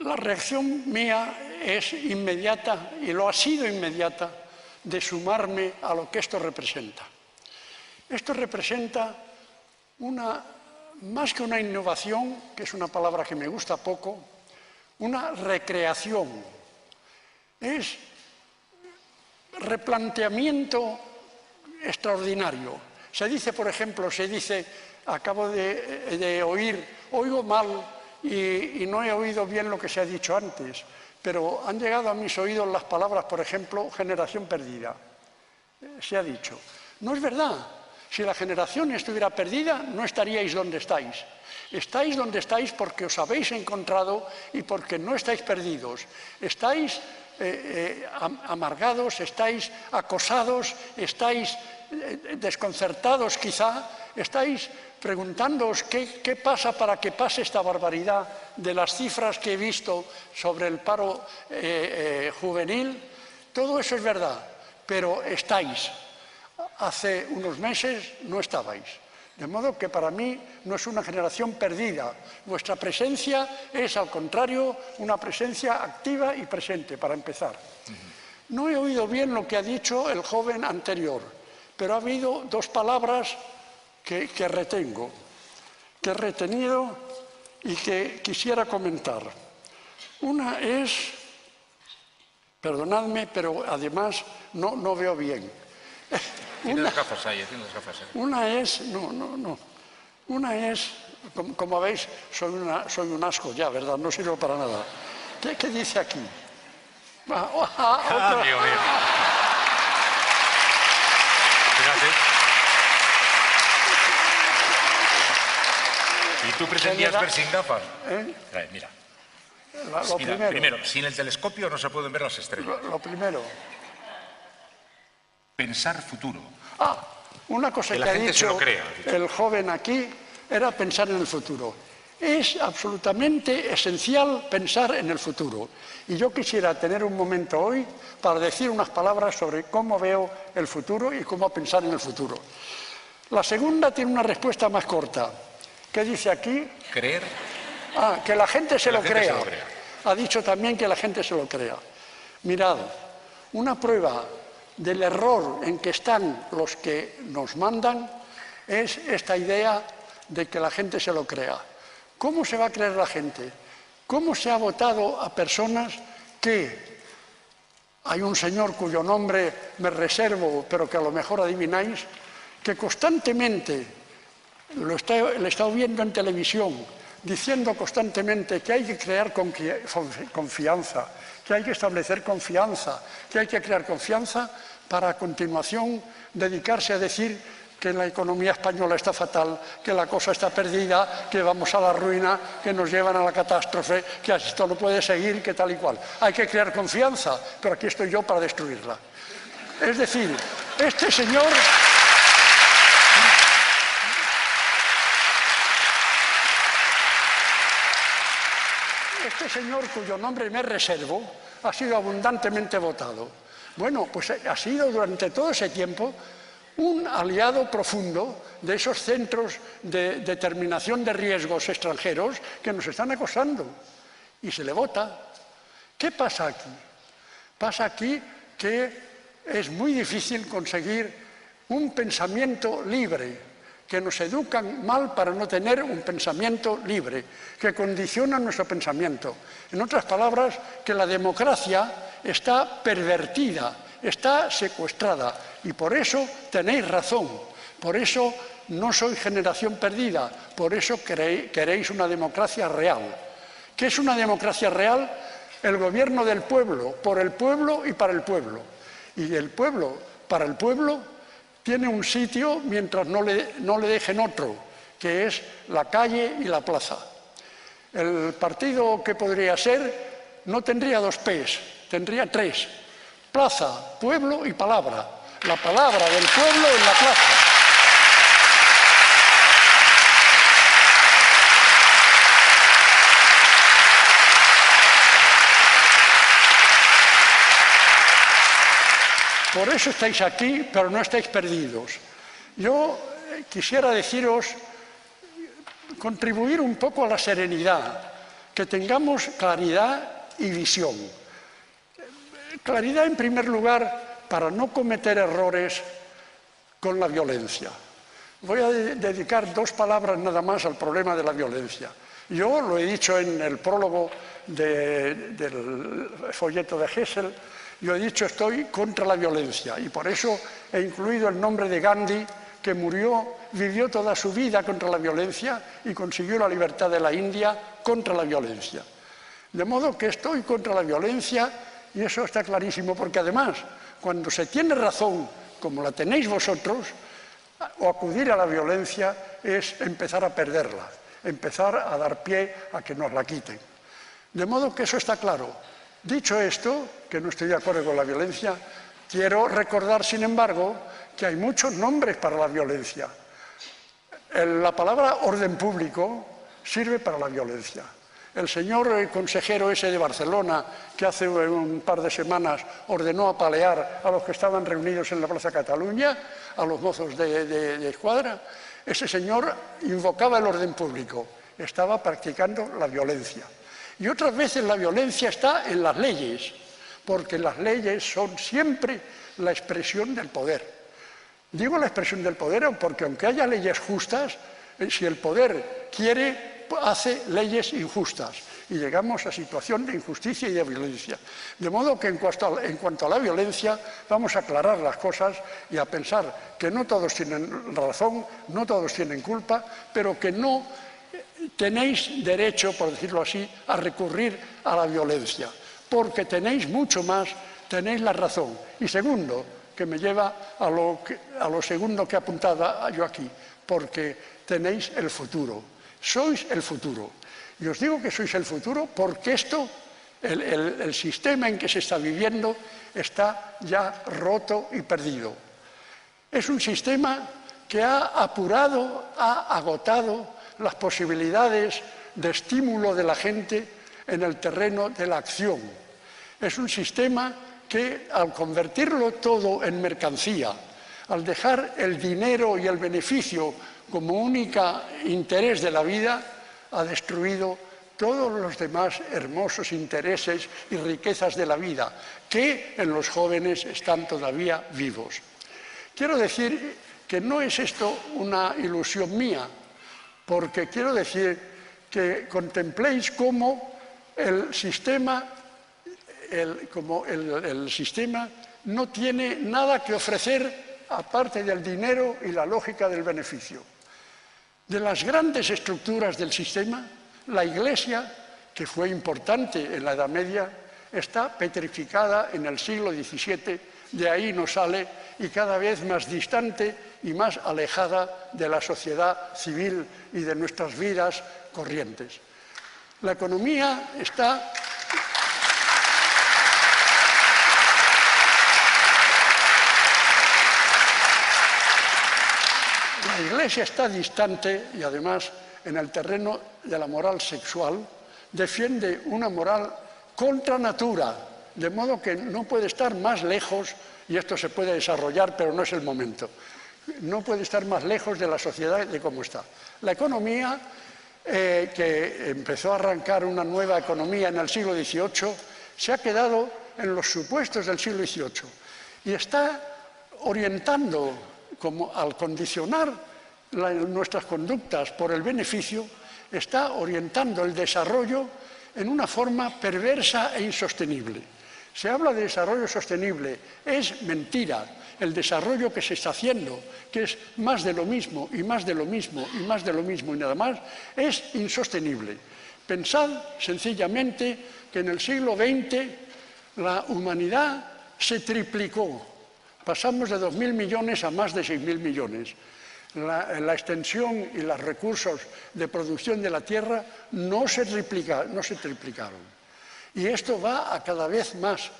La reacción mía es inmediata, y lo ha sido inmediata, de sumarme a lo que esto representa. Esto representa más que una innovación, que es una palabra que me gusta poco, una recreación. Es replanteamiento extraordinario. Se dice, por ejemplo, acabo de oigo mal y no he oído bien lo que se ha dicho antes, pero han llegado a mis oídos las palabras, por ejemplo, generación perdida. Se ha dicho. No es verdad. Si la generación estuviera perdida, no estaríais donde estáis. Estáis donde estáis porque os habéis encontrado y porque no estáis perdidos. Estáis amargados, estáis acosados, estáis desconcertados quizá, estáis preguntándoos qué pasa para que pase esta barbaridad de las cifras que he visto sobre el paro juvenil. Todo eso es verdad, pero estáis. Hace unos meses no estabais. De modo que para mí no es una generación perdida. Vuestra presencia es, al contrario, una presencia activa y presente, para empezar. No he oído bien lo que ha dicho el joven anterior, pero ha habido dos palabras que retengo, que he retenido y que quisiera comentar. Una es, perdonadme, pero además no veo bien. Tiene las gafas ahí, tiene las gafas ahí. Una es, una es, como veis, soy un asco ya, ¿verdad? No sirvo para nada. ¿Qué dice aquí? Dios mío. Fíjate. ¿Y tú pretendías ver sin gafas? Mira. Mira, primero, sin el telescopio no se pueden ver las estrellas. Lo primero. Pensar futuro. Una cosa que ha dicho el joven aquí era pensar en el futuro. Es absolutamente esencial pensar en el futuro. Y yo quisiera tener un momento hoy para decir unas palabras sobre cómo veo el futuro y cómo pensar en el futuro. La segunda tiene una respuesta más corta. ¿Qué dice aquí? Creer. Que la gente se lo crea. Ha dicho también que la gente se lo crea. Mirad, una prueba del error en que están los que nos mandan es esta idea de que la gente se lo crea. ¿Cómo se va a creer la gente? ¿Cómo se ha votado a personas que hay un señor cuyo nombre me reservo, pero que a lo mejor adivináis, que constantemente le he estado viendo en televisión, diciendo constantemente que hay que crear confianza, que hay que establecer confianza, que hay que crear confianza para a continuación dedicarse a decir que la economía española está fatal, que la cosa está perdida, que vamos a la ruina, que nos llevan a la catástrofe, que esto no puede seguir, que tal y cual. Hay que crear confianza, pero aquí estoy yo para destruirla. Es decir, este señor... Este señor, cuyo nombre me reservo, ha sido abundantemente votado. Bueno, pues ha sido durante todo ese tiempo un aliado profundo de esos centros de determinación de riesgos extranjeros que nos están acosando. Y se le vota. ¿Qué pasa aquí? Pasa aquí que es muy difícil conseguir un pensamiento libre, que nos educan mal para no tener un pensamiento libre, que condiciona nuestro pensamiento. En otras palabras, que la democracia está pervertida, está secuestrada, y por eso tenéis razón, por eso no soy generación perdida, por eso queréis una democracia real. ¿Qué es una democracia real? El gobierno del pueblo, por el pueblo y para el pueblo. Y el pueblo, para el pueblo, tiene un sitio mientras no le dejen otro, que es la calle y la plaza. El partido que podría ser no tendría dos P's, tendría tres: plaza, pueblo y palabra. La palabra del pueblo en la plaza. Por eso estáis aquí, pero no estáis perdidos. Yo quisiera deciros, contribuir un poco a la serenidad, que tengamos claridad y visión. Claridad, en primer lugar, para no cometer errores con la violencia. Voy a dedicar 2 palabras nada más al problema de la violencia. Yo lo he dicho en el prólogo del folleto de Hessel, yo he dicho estoy contra la violencia y por eso he incluido el nombre de Gandhi, que vivió toda su vida contra la violencia y consiguió la libertad de la India contra la violencia. De modo que estoy contra la violencia y eso está clarísimo, porque además, cuando se tiene razón, como la tenéis vosotros, o acudir a la violencia es empezar a perderla, empezar a dar pie a que nos la quiten. De modo que eso está claro. Dicho esto, que no estoy de acuerdo con la violencia, quiero recordar, sin embargo, que hay muchos nombres para la violencia. La palabra orden público sirve para la violencia. El señor consejero ese de Barcelona, que hace un par de semanas ordenó apalear a los que estaban reunidos en la Plaza Cataluña, a los mozos de escuadra, ese señor invocaba el orden público, estaba practicando la violencia. Y otras veces la violencia está en las leyes, porque las leyes son siempre la expresión del poder. Digo la expresión del poder porque aunque haya leyes justas, si el poder quiere, hace leyes injustas y llegamos a situación de injusticia y de violencia. De modo que en cuanto a la violencia vamos a aclarar las cosas y a pensar que no todos tienen razón, no todos tienen culpa, pero que no tenéis derecho, por decirlo así, a recurrir a la violencia, porque tenéis mucho más, tenéis la razón. Y segundo, que me lleva a lo segundo que apuntaba yo aquí, porque tenéis el futuro, sois el futuro. Y os digo que sois el futuro porque el sistema en que se está viviendo está ya roto y perdido. Es un sistema que ha apurado, ha agotado las posibilidades de estímulo de la gente en el terreno de la acción. Es un sistema que al convertirlo todo en mercancía, al dejar el dinero y el beneficio como único interés de la vida, ha destruido todos los demás hermosos intereses y riquezas de la vida, que en los jóvenes están todavía vivos. Quiero decir que no es esto una ilusión mía, porque quiero decir que contempléis cómo el sistema no tiene nada que ofrecer aparte del dinero y la lógica del beneficio. De las grandes estructuras del sistema, la Iglesia, que fue importante en la Edad Media, está petrificada en el siglo XVII, de ahí no sale y cada vez más distante y más alejada de la sociedad civil y de nuestras vidas corrientes. La economía está... La Iglesia está distante y además en el terreno de la moral sexual defiende una moral contra natura, de modo que no puede estar más lejos, y esto se puede desarrollar pero no es el momento, no puede estar más lejos de la sociedad de cómo está. La economía, que empezó a arrancar una nueva economía en el siglo XVIII, se ha quedado en los supuestos del siglo XVIII y está orientando, como al condicionar nuestras conductas por el beneficio, está orientando el desarrollo en una forma perversa e insostenible. Se habla de desarrollo sostenible, es mentira. El desarrollo que se está haciendo, que es más de lo mismo y más de lo mismo y más de lo mismo y nada más, es insostenible. Pensad sencillamente que en el siglo XX la humanidad se triplicó. Pasamos de 2.000 millones a más de 6.000 millones. La extensión y los recursos de producción de la Tierra no se triplicaron. Y esto va a cada vez más.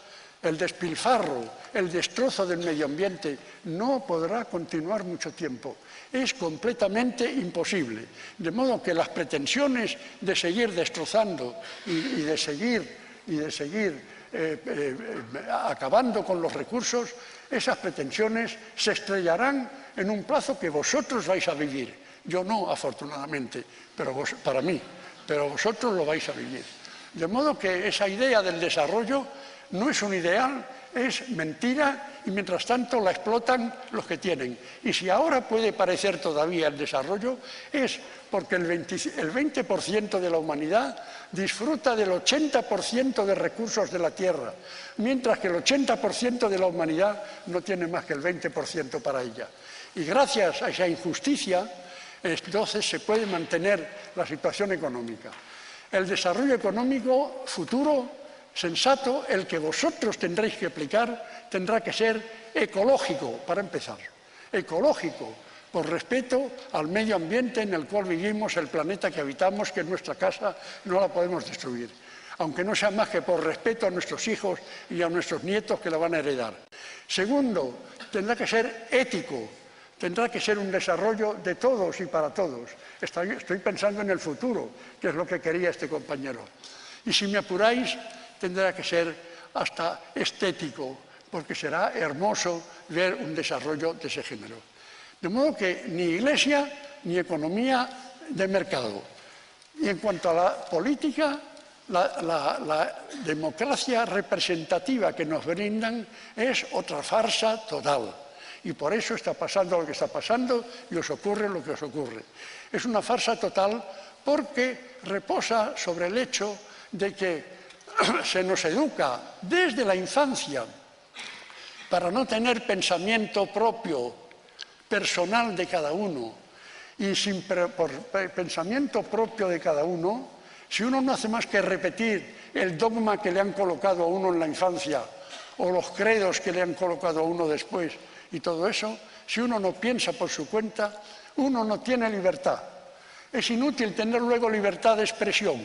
El despilfarro, el destrozo del medio ambiente no podrá continuar mucho tiempo. Es completamente imposible. De modo que las pretensiones de seguir destrozando y de seguir acabando con los recursos, esas pretensiones se estrellarán en un plazo que vosotros vais a vivir. Yo no, afortunadamente, pero para mí. pero vosotros lo vais a vivir. De modo que esa idea del desarrollo no es un ideal, es mentira y mientras tanto la explotan los que tienen. Y si ahora puede parecer todavía el desarrollo, es porque el 20% de la humanidad disfruta del 80% de recursos de la Tierra, mientras que el 80% de la humanidad no tiene más que el 20% para ella. Y gracias a esa injusticia, entonces se puede mantener la situación económica. El desarrollo económico futuro, sensato, el que vosotros tendréis que aplicar, tendrá que ser ecológico, para empezar. Ecológico, por respeto al medio ambiente en el cual vivimos, el planeta que habitamos, que es nuestra casa, no la podemos destruir. Aunque no sea más que por respeto a nuestros hijos y a nuestros nietos que la van a heredar. Segundo, tendrá que ser ético. Tendrá que ser un desarrollo de todos y para todos. Estoy pensando en el futuro, que es lo que quería este compañero. Y si me apuráis, tendrá que ser hasta estético, porque será hermoso ver un desarrollo de ese género. De modo que ni iglesia ni economía de mercado. Y en cuanto a la política, la democracia representativa que nos brindan es otra farsa total. Y por eso está pasando lo que está pasando y os ocurre lo que os ocurre. Es una farsa total porque reposa sobre el hecho de que se nos educa desde la infancia para no tener pensamiento propio, personal de cada uno. Y por pensamiento propio de cada uno, si uno no hace más que repetir el dogma que le han colocado a uno en la infancia o los credos que le han colocado a uno después, y todo eso, si uno no piensa por su cuenta, uno no tiene libertad. Es inútil tener luego libertad de expresión,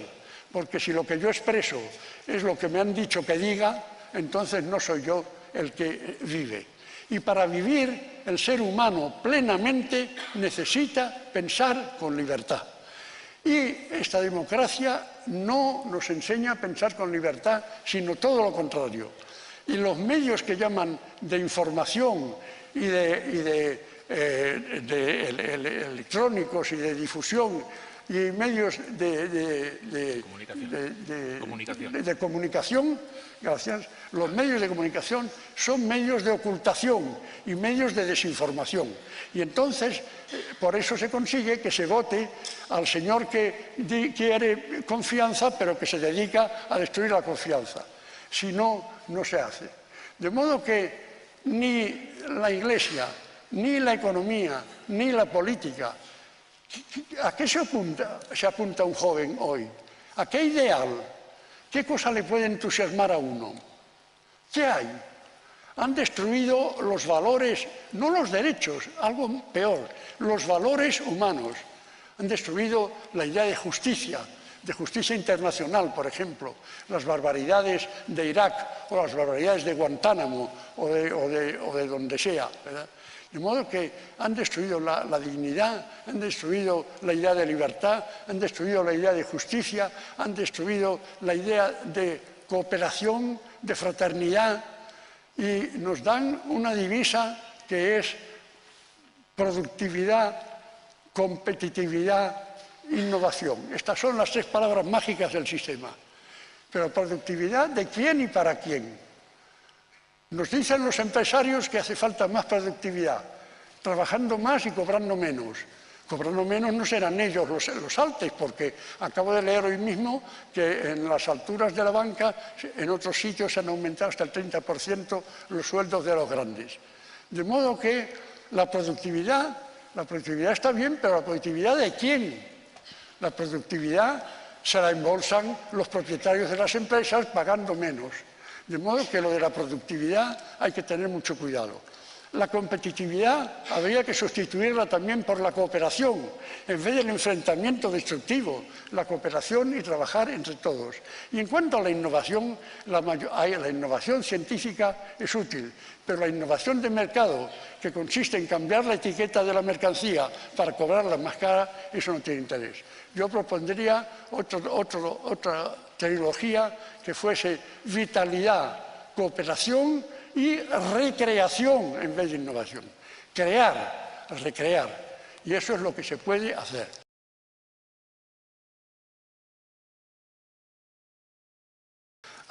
porque si lo que yo expreso es lo que me han dicho que diga, entonces no soy yo el que vive. Y para vivir, el ser humano plenamente necesita pensar con libertad. Y esta democracia no nos enseña a pensar con libertad, sino todo lo contrario. Y los medios que llaman de información y electrónicos y de difusión y medios de comunicación, gracias, los medios de comunicación son medios de ocultación y medios de desinformación. Y entonces, por eso se consigue que se vote al señor que quiere confianza, pero que se dedica a destruir la confianza. Si no, no se hace. De modo que ni la Iglesia, ni la economía, ni la política, ¿a qué se apunta un joven hoy? ¿A qué ideal? ¿Qué cosa le puede entusiasmar a uno? ¿Qué hay? Han destruido los valores, no los derechos, algo peor, los valores humanos. Han destruido la idea de justicia internacional, por ejemplo, las barbaridades de Irak o las barbaridades de Guantánamo o de donde sea, ¿verdad? De modo que han destruido la dignidad, han destruido la idea de libertad, han destruido la idea de justicia, han destruido la idea de cooperación, de fraternidad, y nos dan una divisa que es productividad, competitividad, innovación. Estas son las tres palabras mágicas del sistema. Pero productividad, ¿de quién y para quién? Nos dicen los empresarios que hace falta más productividad, trabajando más y cobrando menos. Cobrando menos no serán ellos los altos, porque acabo de leer hoy mismo que en las alturas de la banca, en otros sitios se han aumentado hasta el 30% los sueldos de los grandes. De modo que la productividad está bien, pero ¿la productividad de quién? La productividad se la embolsan los propietarios de las empresas pagando menos. De modo que lo de la productividad hay que tener mucho cuidado. La competitividad habría que sustituirla también por la cooperación, en vez del enfrentamiento destructivo, la cooperación y trabajar entre todos. Y en cuanto a la innovación, la innovación científica es útil, pero la innovación de mercado, que consiste en cambiar la etiqueta de la mercancía para cobrarla más cara, eso no tiene interés. Yo propondría otra trilogía que fuese vitalidad, cooperación y recreación en vez de innovación. Crear, recrear. Y eso es lo que se puede hacer.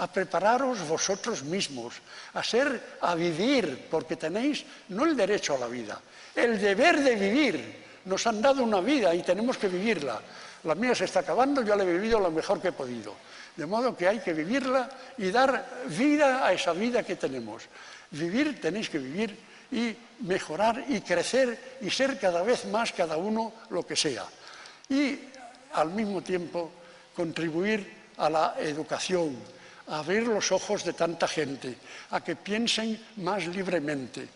a prepararos vosotros mismos, a vivir, porque tenéis no el derecho a la vida, el deber de vivir. Nos han dado una vida y tenemos que vivirla. La mía se está acabando, yo la he vivido lo mejor que he podido. De modo que hay que vivirla y dar vida a esa vida que tenemos. Vivir, tenéis que vivir y mejorar y crecer y ser cada vez más cada uno lo que sea. Y al mismo tiempo contribuir a la educación, a abrir los ojos de tanta gente, a que piensen más libremente.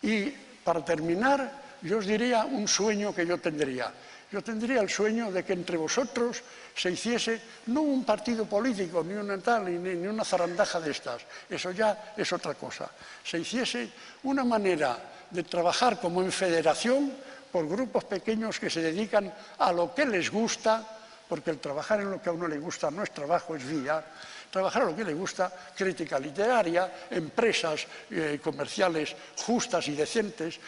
Y para terminar, yo os diría un sueño que yo tendría. Yo tendría el sueño de que entre vosotros se hiciese no un partido político, ni una tal, ni una zarandaja de estas. Eso ya es otra cosa. Se hiciese una manera de trabajar como en federación por grupos pequeños que se dedican a lo que les gusta, porque el trabajar en lo que a uno le gusta no es trabajo, es vida. Trabajar a lo que le gusta, crítica literaria, empresas comerciales justas y decentes,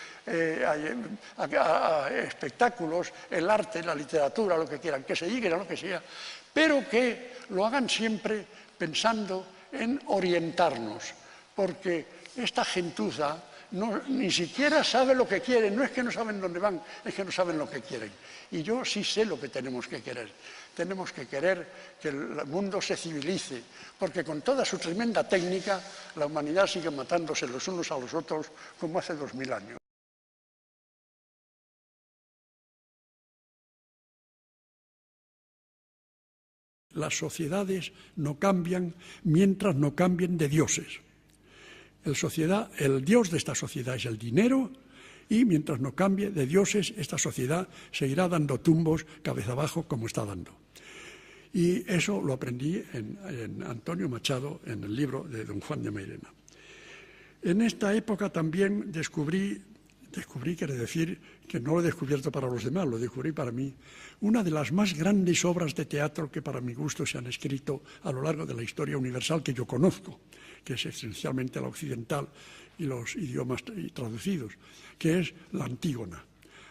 espectáculos, el arte, la literatura, lo que quieran, que se dediquen a lo que sea, pero que lo hagan siempre pensando en orientarnos, porque esta gentuza ni siquiera sabe lo que quieren, no es que no saben dónde van, es que no saben lo que quieren. Y yo sí sé lo que tenemos que querer. Tenemos que querer que el mundo se civilice, porque con toda su tremenda técnica, la humanidad sigue matándose los unos a los otros como hace 2000 años. Las sociedades no cambian mientras no cambien de dioses. El dios de esta sociedad es el dinero, y mientras no cambie de dioses, esta sociedad seguirá dando tumbos cabeza abajo como está dando. Y eso lo aprendí en Antonio Machado, en el libro de Don Juan de Mairena. En esta época también descubrí, quiere decir que no lo he descubierto para los demás, lo descubrí para mí, una de las más grandes obras de teatro que para mi gusto se han escrito a lo largo de la historia universal que yo conozco, que es esencialmente la occidental y los idiomas traducidos, que es la Antígona.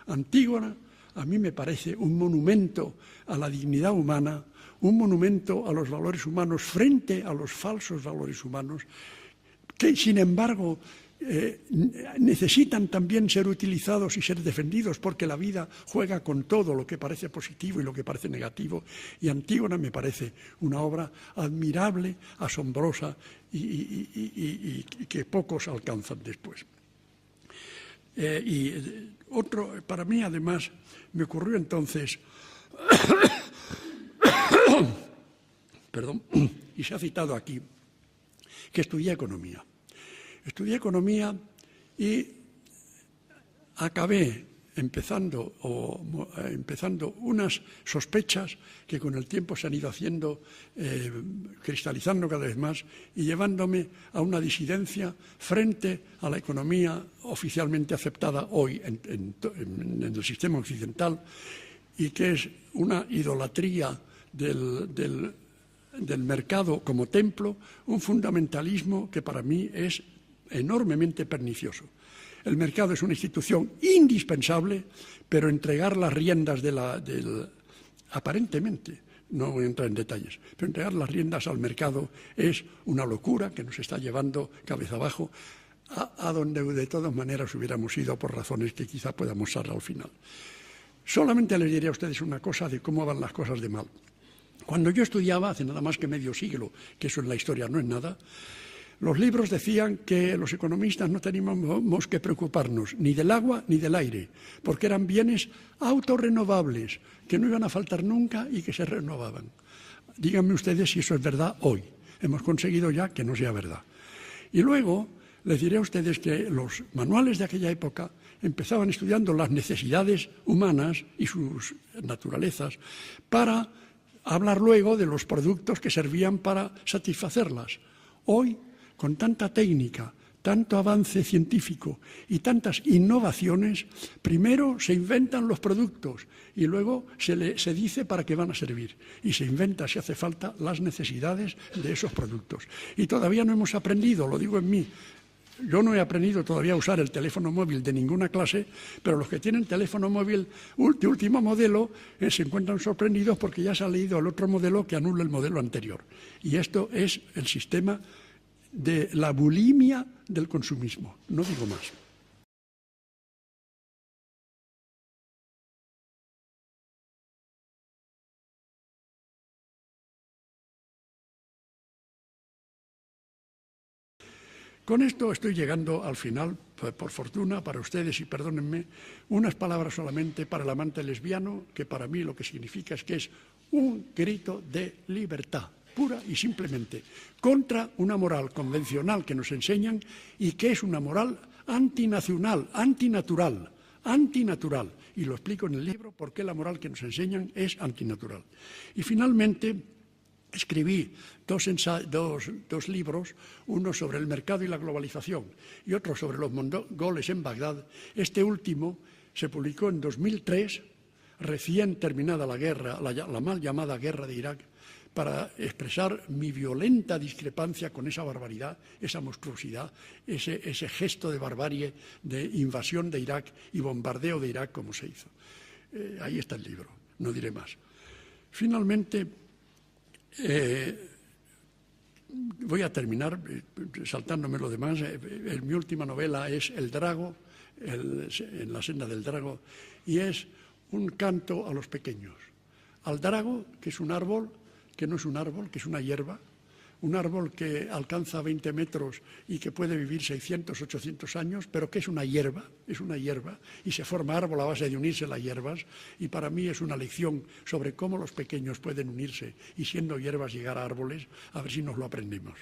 Antígona a mí me parece un monumento a la dignidad humana, un monumento a los valores humanos frente a los falsos valores humanos, que sin embargo necesitan también ser utilizados y ser defendidos, porque la vida juega con todo lo que parece positivo y lo que parece negativo, y Antígona me parece una obra admirable, asombrosa y que pocos alcanzan después. Para mí además me ocurrió entonces perdón, y se ha citado aquí que estudié economía. Estudié economía y acabé empezando unas sospechas que con el tiempo se han ido haciendo, cristalizando cada vez más y llevándome a una disidencia frente a la economía oficialmente aceptada hoy en el sistema occidental, y que es una idolatría del mercado como templo, un fundamentalismo que para mí es enormemente pernicioso. El mercado es una institución indispensable, pero entregar las riendas aparentemente, no voy a entrar en detalles, pero entregar las riendas al mercado es una locura que nos está llevando cabeza abajo a donde de todas maneras hubiéramos ido por razones que quizá podamos usar al final. Solamente les diré a ustedes una cosa de cómo van las cosas de mal. Cuando yo estudiaba, hace nada más que medio siglo, que eso en la historia no es nada, los libros decían que los economistas no teníamos que preocuparnos ni del agua ni del aire, porque eran bienes autorrenovables, que no iban a faltar nunca y que se renovaban. Díganme ustedes si eso es verdad hoy. Hemos conseguido ya que no sea verdad. Y luego les diré a ustedes que los manuales de aquella época empezaban estudiando las necesidades humanas y sus naturalezas para hablar luego de los productos que servían para satisfacerlas. Hoy, con tanta técnica, tanto avance científico y tantas innovaciones, primero se inventan los productos y luego se dice para qué van a servir. Y se inventa, si hace falta, las necesidades de esos productos. Y todavía no hemos aprendido, lo digo en mí, Yo no he aprendido todavía a usar el teléfono móvil de ninguna clase, pero los que tienen teléfono móvil de último modelo se encuentran sorprendidos porque ya se ha leído el otro modelo que anula el modelo anterior. Y esto es el sistema de la bulimia del consumismo, no digo más. Con esto estoy llegando al final, por fortuna, para ustedes, y perdónenme, unas palabras solamente para el amante lesbiano, que para mí lo que significa es que es un grito de libertad, pura y simplemente, contra una moral convencional que nos enseñan y que es una moral antinacional, antinatural, y lo explico en el libro por qué la moral que nos enseñan es antinatural. Y finalmente, escribí dos libros, uno sobre el mercado y la globalización y otro sobre los mongoles en Bagdad. Este último se publicó en 2003, recién terminada la guerra, la mal llamada guerra de Irak, para expresar mi violenta discrepancia con esa barbaridad, esa monstruosidad, ese gesto de barbarie, de invasión de Irak y bombardeo de Irak como se hizo. Ahí está el libro, no diré más. Finalmente, voy a terminar saltándome lo demás. Mi última novela es El Drago, en la senda del Drago, y es un canto a los pequeños. Al drago, que es un árbol, que no es un árbol, que es una hierba, un árbol que alcanza 20 metros y que puede vivir 600, 800 años, pero que es una hierba, y se forma árbol a base de unirse las hierbas, y para mí es una lección sobre cómo los pequeños pueden unirse y siendo hierbas llegar a árboles, a ver si nos lo aprendemos.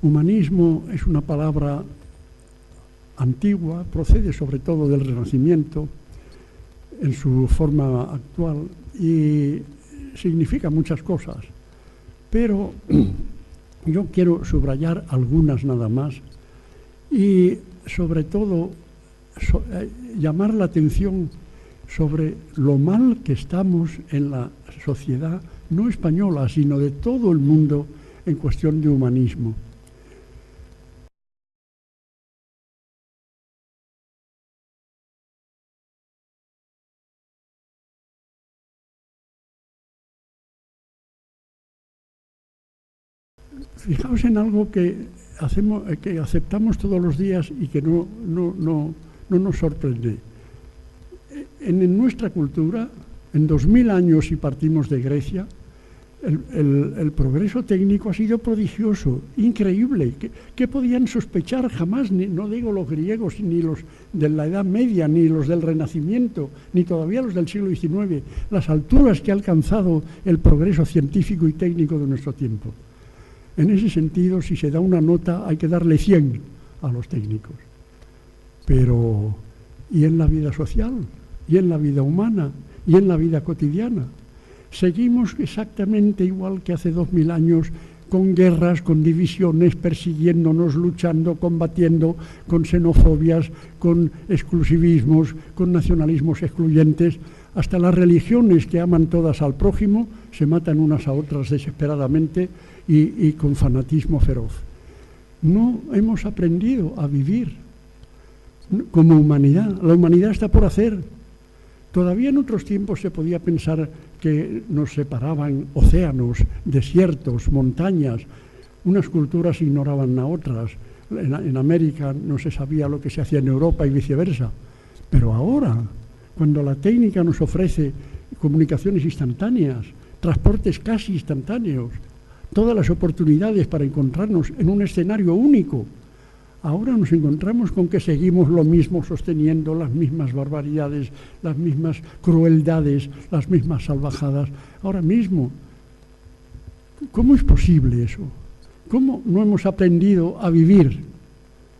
Humanismo es una palabra antigua, procede sobre todo del Renacimiento en su forma actual y significa muchas cosas, pero yo quiero subrayar algunas nada más y sobre todo llamar la atención sobre lo mal que estamos en la sociedad, no española, sino de todo el mundo en cuestión de humanismo. Fijaos en algo que aceptamos todos los días y que no nos sorprende. En nuestra cultura, en 2000 años, si partimos de Grecia, el progreso técnico ha sido prodigioso, increíble. ¿Qué podían sospechar jamás? No digo los griegos, ni los de la Edad Media, ni los del Renacimiento, ni todavía los del siglo XIX, las alturas que ha alcanzado el progreso científico y técnico de nuestro tiempo. En ese sentido, si se da una nota, hay que darle 100 a los técnicos. Pero, ¿y en la vida social? ¿Y en la vida humana? ¿Y en la vida cotidiana? Seguimos exactamente igual que hace 2000 años, con guerras, con divisiones, persiguiéndonos, luchando, combatiendo, con xenofobias, con exclusivismos, con nacionalismos excluyentes. Hasta las religiones que aman todas al prójimo se matan unas a otras desesperadamente y con fanatismo feroz. No hemos aprendido a vivir como humanidad. La humanidad está por hacer. Todavía en otros tiempos se podía pensar que nos separaban océanos, desiertos, montañas. Unas culturas ignoraban a otras. En América no se sabía lo que se hacía en Europa y viceversa. Pero ahora, cuando la técnica nos ofrece comunicaciones instantáneas, transportes casi instantáneos, todas las oportunidades para encontrarnos en un escenario único, ahora nos encontramos con que seguimos lo mismo, sosteniendo las mismas barbaridades, las mismas crueldades, las mismas salvajadas. Ahora mismo, ¿cómo es posible eso? ¿Cómo no hemos aprendido a vivir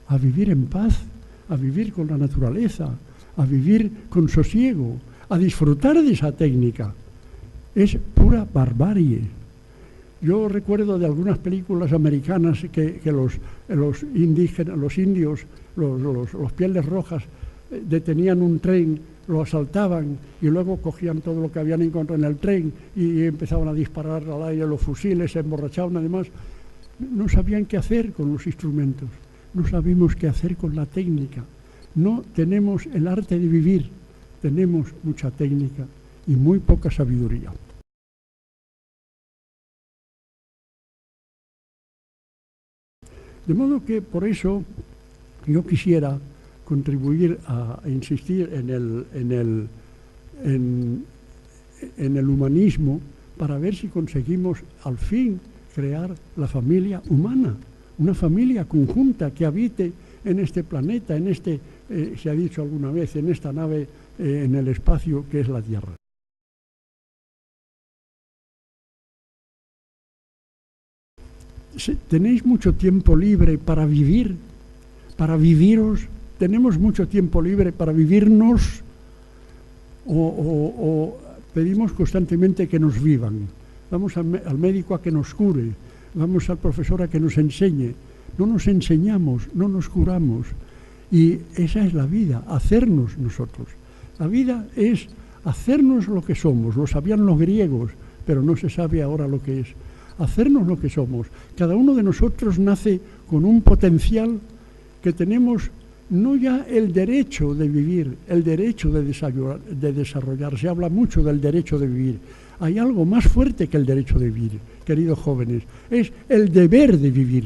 en paz, a vivir con la naturaleza, a vivir con sosiego, a disfrutar de esa técnica? Es pura barbarie. Yo recuerdo de algunas películas americanas que los indígenas, los indios, los pieles rojas, detenían un tren, lo asaltaban y luego cogían todo lo que habían encontrado en el tren y empezaban a disparar al aire los fusiles, se emborrachaban además. No sabían qué hacer con los instrumentos, no sabemos qué hacer con la técnica. No tenemos el arte de vivir, tenemos mucha técnica y muy poca sabiduría. De modo que por eso yo quisiera contribuir a insistir en el humanismo para ver si conseguimos al fin crear la familia humana, una familia conjunta que habite en este planeta, en este, se ha dicho alguna vez, en esta nave en el espacio que es la Tierra. ¿Tenéis mucho tiempo libre para vivir? ¿Para viviros? ¿Tenemos mucho tiempo libre para vivirnos? ¿O pedimos constantemente que nos vivan? Vamos al médico a que nos cure, vamos al profesor a que nos enseñe. No nos enseñamos, no nos curamos. Y esa es la vida, hacernos nosotros. La vida es hacernos lo que somos. Lo sabían los griegos, pero no se sabe ahora lo que es. Hacernos lo que somos. Cada uno de nosotros nace con un potencial que tenemos, no ya el derecho de vivir, el derecho de desarrollar. Se habla mucho del derecho de vivir. Hay algo más fuerte que el derecho de vivir, queridos jóvenes. Es el deber de vivir.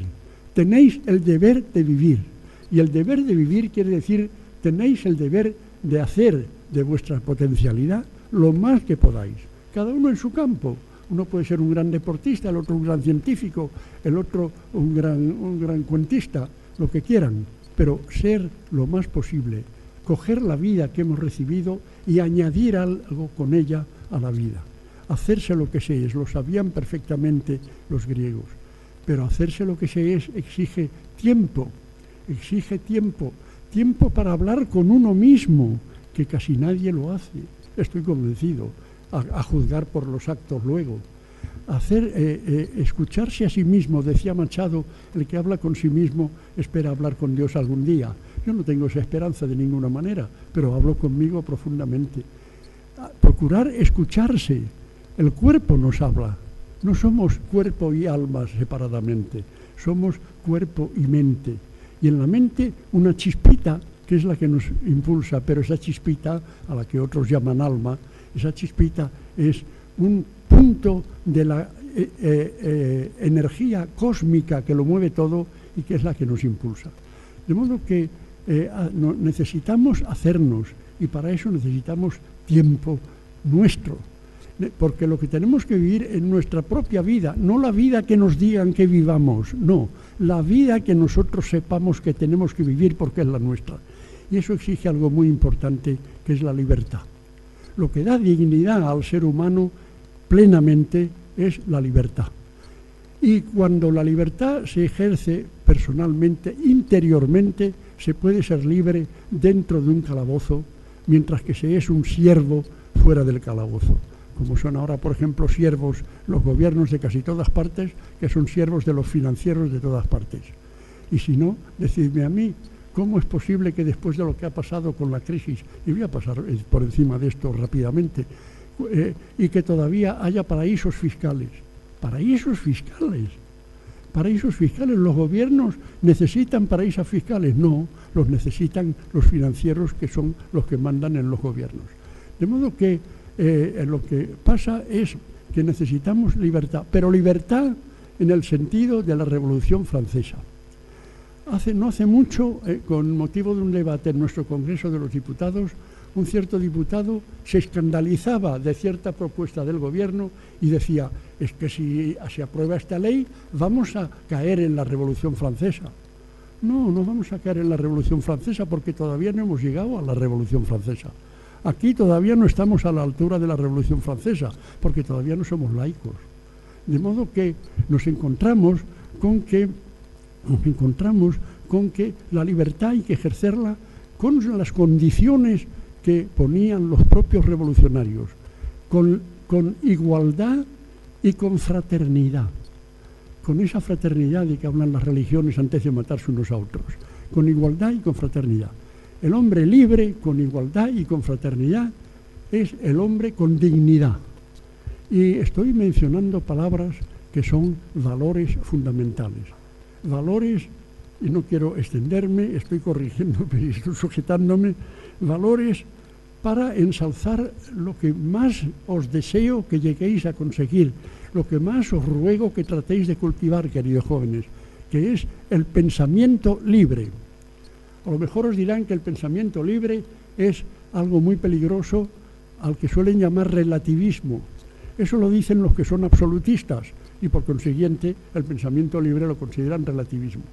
Tenéis el deber de vivir. Y el deber de vivir quiere decir, tenéis el deber de hacer de vuestra potencialidad lo más que podáis. Cada uno en su campo. Uno puede ser un gran deportista, el otro un gran científico, el otro un gran cuentista, lo que quieran, pero ser lo más posible, coger la vida que hemos recibido y añadir algo con ella a la vida. Hacerse lo que se es, lo sabían perfectamente los griegos, pero hacerse lo que se es exige tiempo para hablar con uno mismo, que casi nadie lo hace, estoy convencido. A juzgar por los actos luego. Escucharse a sí mismo, decía Machado, el que habla con sí mismo espera hablar con Dios algún día. Yo no tengo esa esperanza de ninguna manera, pero hablo conmigo profundamente. Procurar escucharse. El cuerpo nos habla. No somos cuerpo y alma separadamente, somos cuerpo y mente. Y en la mente una chispita, que es la que nos impulsa, pero esa chispita, a la que otros llaman alma, esa chispita es un punto de la energía cósmica que lo mueve todo y que es la que nos impulsa. De modo que necesitamos hacernos y para eso necesitamos tiempo nuestro. Porque lo que tenemos que vivir en nuestra propia vida, no la vida que nos digan que vivamos, no, la vida que nosotros sepamos que tenemos que vivir porque es la nuestra. Y eso exige algo muy importante, que es la libertad. Lo que da dignidad al ser humano plenamente es la libertad. Y cuando la libertad se ejerce personalmente, interiormente, se puede ser libre dentro de un calabozo, mientras que se es un siervo fuera del calabozo. Como son ahora, por ejemplo, siervos los gobiernos de casi todas partes, que son siervos de los financieros de todas partes. Y si no, decidme a mí, ¿cómo es posible que después de lo que ha pasado con la crisis, y voy a pasar por encima de esto rápidamente, y que todavía haya paraísos fiscales? Paraísos fiscales. Paraísos fiscales. ¿Los gobiernos necesitan paraísos fiscales? No, los necesitan los financieros, que son los que mandan en los gobiernos. De modo que lo que pasa es que necesitamos libertad, pero libertad en el sentido de la Revolución Francesa. No hace mucho, con motivo de un debate en nuestro Congreso de los Diputados, un cierto diputado se escandalizaba de cierta propuesta del gobierno y decía, es que si se aprueba esta ley vamos a caer en la Revolución Francesa. No, no vamos a caer en la Revolución Francesa porque todavía no hemos llegado a la Revolución Francesa. Aquí todavía no estamos a la altura de la Revolución Francesa porque todavía no somos laicos. De modo que nos encontramos con que la libertad hay que ejercerla con las condiciones que ponían los propios revolucionarios, con igualdad y con fraternidad, con esa fraternidad de que hablan las religiones antes de matarse unos a otros, con igualdad y con fraternidad. El hombre libre, con igualdad y con fraternidad, es el hombre con dignidad. Y estoy mencionando palabras que son valores fundamentales. Valores, y no quiero extenderme, estoy corrigiendo, estoy sujetándome, valores para ensalzar lo que más os deseo que lleguéis a conseguir, lo que más os ruego que tratéis de cultivar, queridos jóvenes, que es el pensamiento libre. A lo mejor os dirán que el pensamiento libre es algo muy peligroso, al que suelen llamar relativismo. Eso lo dicen los que son absolutistas y por consiguiente el pensamiento libre lo consideran relativismo.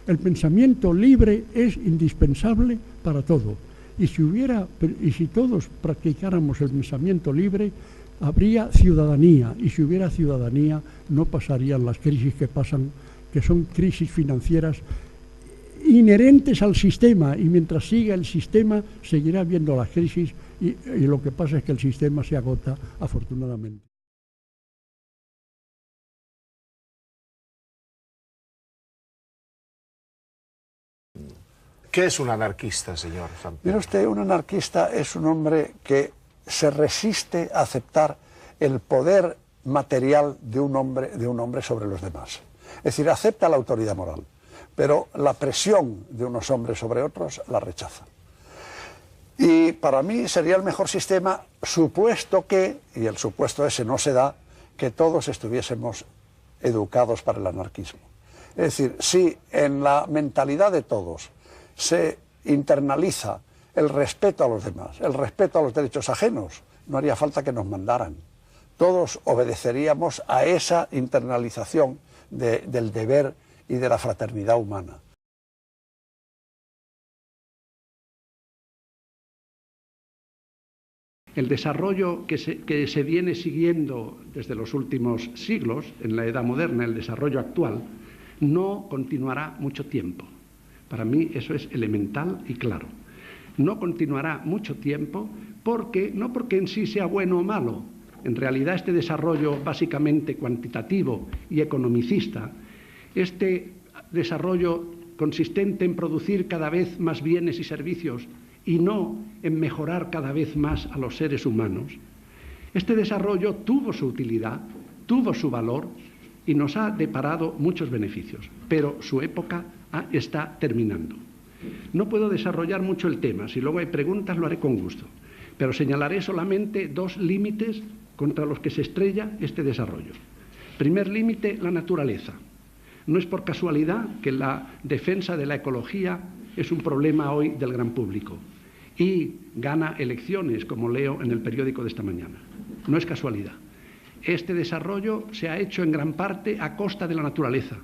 El pensamiento libre es indispensable para todo y si todos practicáramos el pensamiento libre habría ciudadanía y si hubiera ciudadanía no pasarían las crisis que pasan, que son crisis financieras inherentes al sistema y mientras siga el sistema seguirá habiendo las crisis y lo que pasa es que el sistema se agota afortunadamente. ¿Qué es un anarquista, señor Samper? Mire usted, un anarquista es un hombre que se resiste a aceptar el poder material de un hombre sobre los demás. Es decir, acepta la autoridad moral, pero la presión de unos hombres sobre otros la rechaza. Y para mí sería el mejor sistema, supuesto que, y el supuesto ese no se da, que todos estuviésemos educados para el anarquismo. Es decir, si en la mentalidad de todos se internaliza el respeto a los demás, el respeto a los derechos ajenos, no haría falta que nos mandaran. Todos obedeceríamos a esa internalización del deber y de la fraternidad humana. El desarrollo que se viene siguiendo desde los últimos siglos, en la edad moderna, el desarrollo actual, no continuará mucho tiempo. Para mí eso es elemental y claro. No continuará mucho tiempo no porque en sí sea bueno o malo. En realidad este desarrollo básicamente cuantitativo y economicista, este desarrollo consistente en producir cada vez más bienes y servicios y no en mejorar cada vez más a los seres humanos, este desarrollo tuvo su utilidad, tuvo su valor y nos ha deparado muchos beneficios, pero su época está terminando. No puedo desarrollar mucho el tema, si luego hay preguntas lo haré con gusto, pero señalaré solamente dos límites contra los que se estrella este desarrollo. Primer límite, la naturaleza. No es por casualidad que la defensa de la ecología es un problema hoy del gran público y gana elecciones, como leo en el periódico de esta mañana. No es casualidad. Este desarrollo se ha hecho en gran parte a costa de la naturaleza,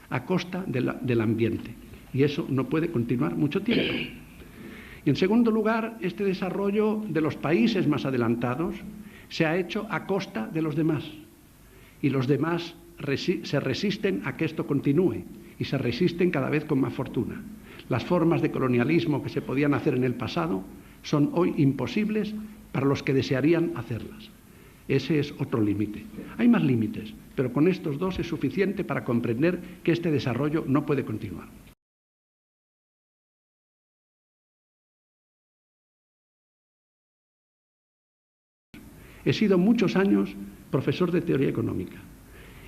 a costa del ambiente, y eso no puede continuar mucho tiempo. Y en segundo lugar, este desarrollo de los países más adelantados se ha hecho a costa de los demás, y los demás se resisten a que esto continúe, y se resisten cada vez con más fortuna. Las formas de colonialismo que se podían hacer en el pasado son hoy imposibles para los que desearían hacerlas. Ese es otro límite. Hay más límites, pero con estos dos es suficiente para comprender que este desarrollo no puede continuar. He sido muchos años profesor de teoría económica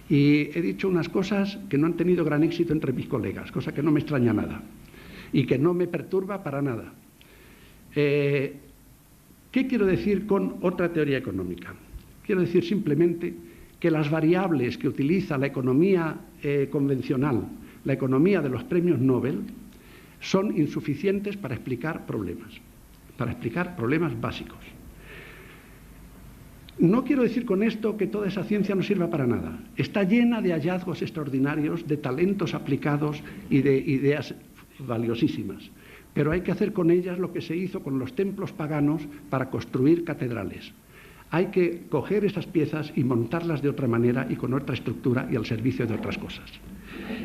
y he dicho unas cosas que no han tenido gran éxito entre mis colegas, cosa que no me extraña nada y que no me perturba para nada. ¿Qué quiero decir con otra teoría económica? Quiero decir simplemente que las variables que utiliza la economía convencional, la economía de los premios Nobel, son insuficientes para explicar problemas básicos. No quiero decir con esto que toda esa ciencia no sirva para nada. Está llena de hallazgos extraordinarios, de talentos aplicados y de ideas valiosísimas. Pero hay que hacer con ellas lo que se hizo con los templos paganos para construir catedrales. Hay que coger esas piezas y montarlas de otra manera y con otra estructura y al servicio de otras cosas.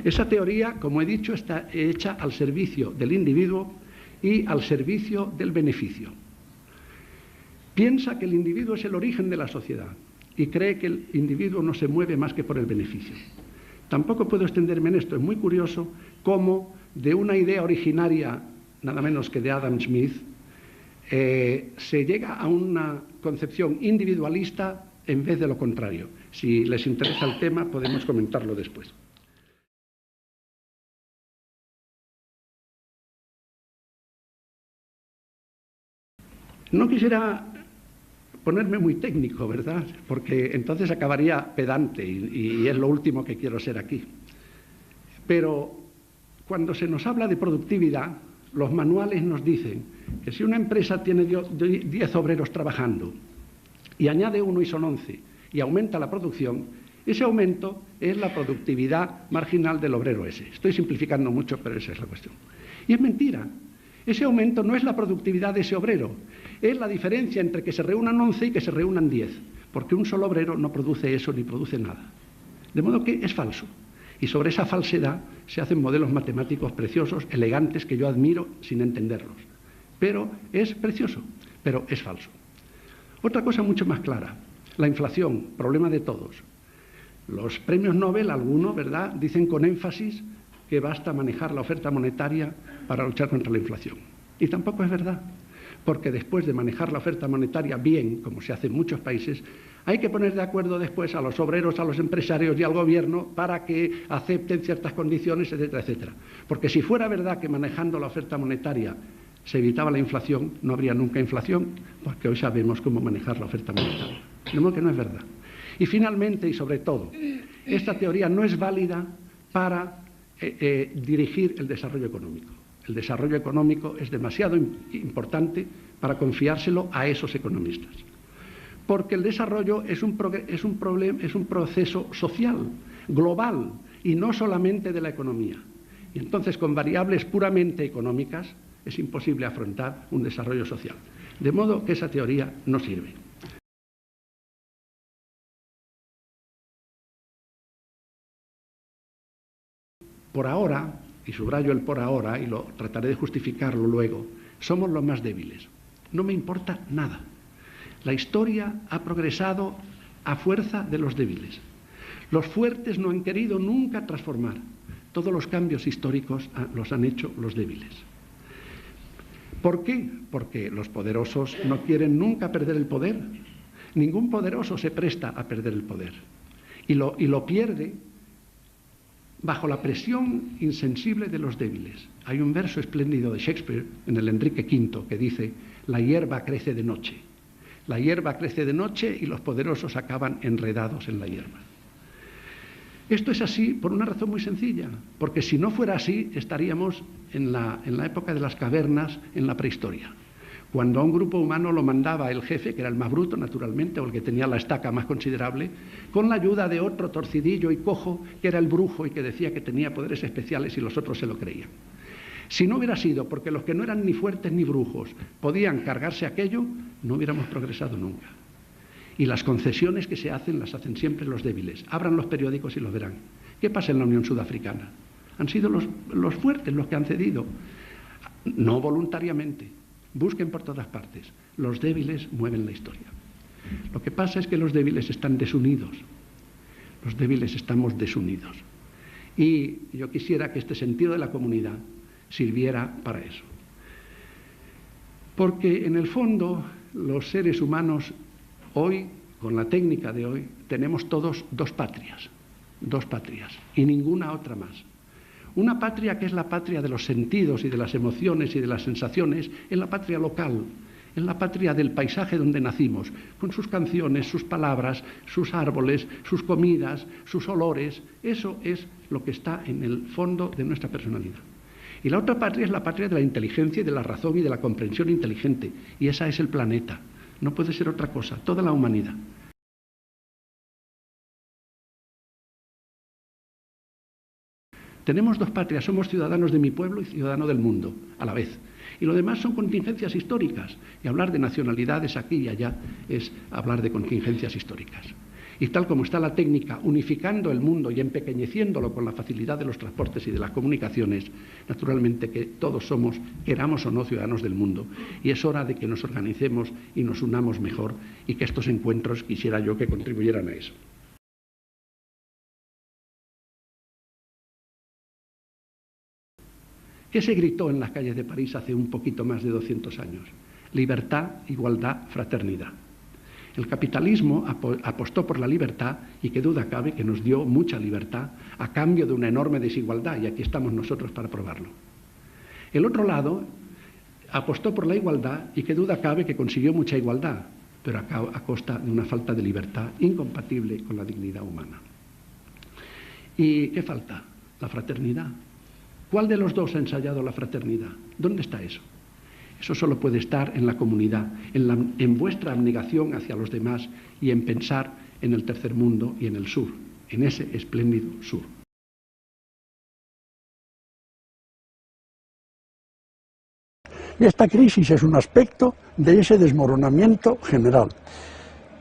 Esa teoría, como he dicho, está hecha al servicio del individuo y al servicio del beneficio. Piensa que el individuo es el origen de la sociedad y cree que el individuo no se mueve más que por el beneficio. Tampoco puedo extenderme en esto. Es muy curioso cómo de una idea originaria nada menos que de Adam Smith, se llega a una concepción individualista en vez de lo contrario. Si les interesa el tema, podemos comentarlo después. No quisiera ponerme muy técnico, ¿verdad? Porque entonces acabaría pedante y es lo último que quiero ser aquí. Pero cuando se nos habla de productividad, los manuales nos dicen que si una empresa tiene 10 obreros trabajando y añade uno y son 11 y aumenta la producción, ese aumento es la productividad marginal del obrero ese. Estoy simplificando mucho, pero esa es la cuestión. Y es mentira. Ese aumento no es la productividad de ese obrero, es la diferencia entre que se reúnan 11 y que se reúnan 10, porque un solo obrero no produce eso ni produce nada. De modo que es falso. Y sobre esa falsedad se hacen modelos matemáticos preciosos, elegantes, que yo admiro sin entenderlos. Pero es precioso, pero es falso. Otra cosa mucho más clara, la inflación, problema de todos. Los premios Nobel, algunos, ¿verdad?, dicen con énfasis que basta manejar la oferta monetaria para luchar contra la inflación. Y tampoco es verdad, porque después de manejar la oferta monetaria bien, como se hace en muchos países, hay que poner de acuerdo después a los obreros, a los empresarios y al gobierno para que acepten ciertas condiciones, etcétera, etcétera. Porque si fuera verdad que manejando la oferta monetaria se evitaba la inflación, no habría nunca inflación, porque hoy sabemos cómo manejar la oferta monetaria. De modo que no es verdad. Y finalmente, y sobre todo, esta teoría no es válida para dirigir el desarrollo económico. El desarrollo económico es demasiado importante para confiárselo a esos economistas. Porque el desarrollo es un proceso social, global, y no solamente de la economía. Y entonces, con variables puramente económicas, es imposible afrontar un desarrollo social. De modo que esa teoría no sirve. Por ahora, y subrayo el por ahora, y lo trataré de justificarlo luego, somos los más débiles. No me importa nada. La historia ha progresado a fuerza de los débiles. Los fuertes no han querido nunca transformar. Todos los cambios históricos los han hecho los débiles. ¿Por qué? Porque los poderosos no quieren nunca perder el poder. Ningún poderoso se presta a perder el poder. Y lo pierde bajo la presión insensible de los débiles. Hay un verso espléndido de Shakespeare en el Enrique V que dice: la hierba crece de noche. La hierba crece de noche y los poderosos acaban enredados en la hierba. Esto es así por una razón muy sencilla, porque si no fuera así estaríamos en la época de las cavernas, en la prehistoria. Cuando a un grupo humano lo mandaba el jefe, que era el más bruto naturalmente, o el que tenía la estaca más considerable, con la ayuda de otro torcidillo y cojo, que era el brujo y que decía que tenía poderes especiales y los otros se lo creían. Si no hubiera sido porque los que no eran ni fuertes ni brujos podían cargarse aquello, no hubiéramos progresado nunca. Y las concesiones que se hacen las hacen siempre los débiles. Abran los periódicos y los verán. ¿Qué pasa en la Unión Sudafricana? Han sido los fuertes los que han cedido, no voluntariamente. Busquen por todas partes. Los débiles mueven la historia. Lo que pasa es que los débiles están desunidos. Los débiles estamos desunidos. Y yo quisiera que este sentido de la comunidad sirviera para eso. Porque en el fondo los seres humanos hoy, con la técnica de hoy, tenemos todos dos patrias y ninguna otra más. Una patria que es la patria de los sentidos y de las emociones y de las sensaciones, es la patria local, es la patria del paisaje donde nacimos, con sus canciones, sus palabras, sus árboles, sus comidas, sus olores. Eso es lo que está en el fondo de nuestra personalidad. Y la otra patria es la patria de la inteligencia y de la razón y de la comprensión inteligente, y esa es el planeta. No puede ser otra cosa, toda la humanidad. Tenemos dos patrias, somos ciudadanos de mi pueblo y ciudadanos del mundo, a la vez. Y lo demás son contingencias históricas. Y hablar de nacionalidades aquí y allá es hablar de contingencias históricas. Y tal como está la técnica, unificando el mundo y empequeñeciéndolo con la facilidad de los transportes y de las comunicaciones, naturalmente que todos somos, queramos o no, ciudadanos del mundo. Y es hora de que nos organicemos y nos unamos mejor, y que estos encuentros quisiera yo que contribuyeran a eso. ¿Qué se gritó en las calles de París hace un poquito más de 200 años? Libertad, igualdad, fraternidad. El capitalismo apostó por la libertad y qué duda cabe que nos dio mucha libertad a cambio de una enorme desigualdad, y aquí estamos nosotros para probarlo. El otro lado apostó por la igualdad y qué duda cabe que consiguió mucha igualdad, pero a costa de una falta de libertad incompatible con la dignidad humana. ¿Y qué falta? La fraternidad. ¿Cuál de los dos ha ensayado la fraternidad? ¿Dónde está eso? Eso solo puede estar en la comunidad, en vuestra abnegación hacia los demás y en pensar en el tercer mundo y en el sur, en ese espléndido sur. Y esta crisis es un aspecto de ese desmoronamiento general.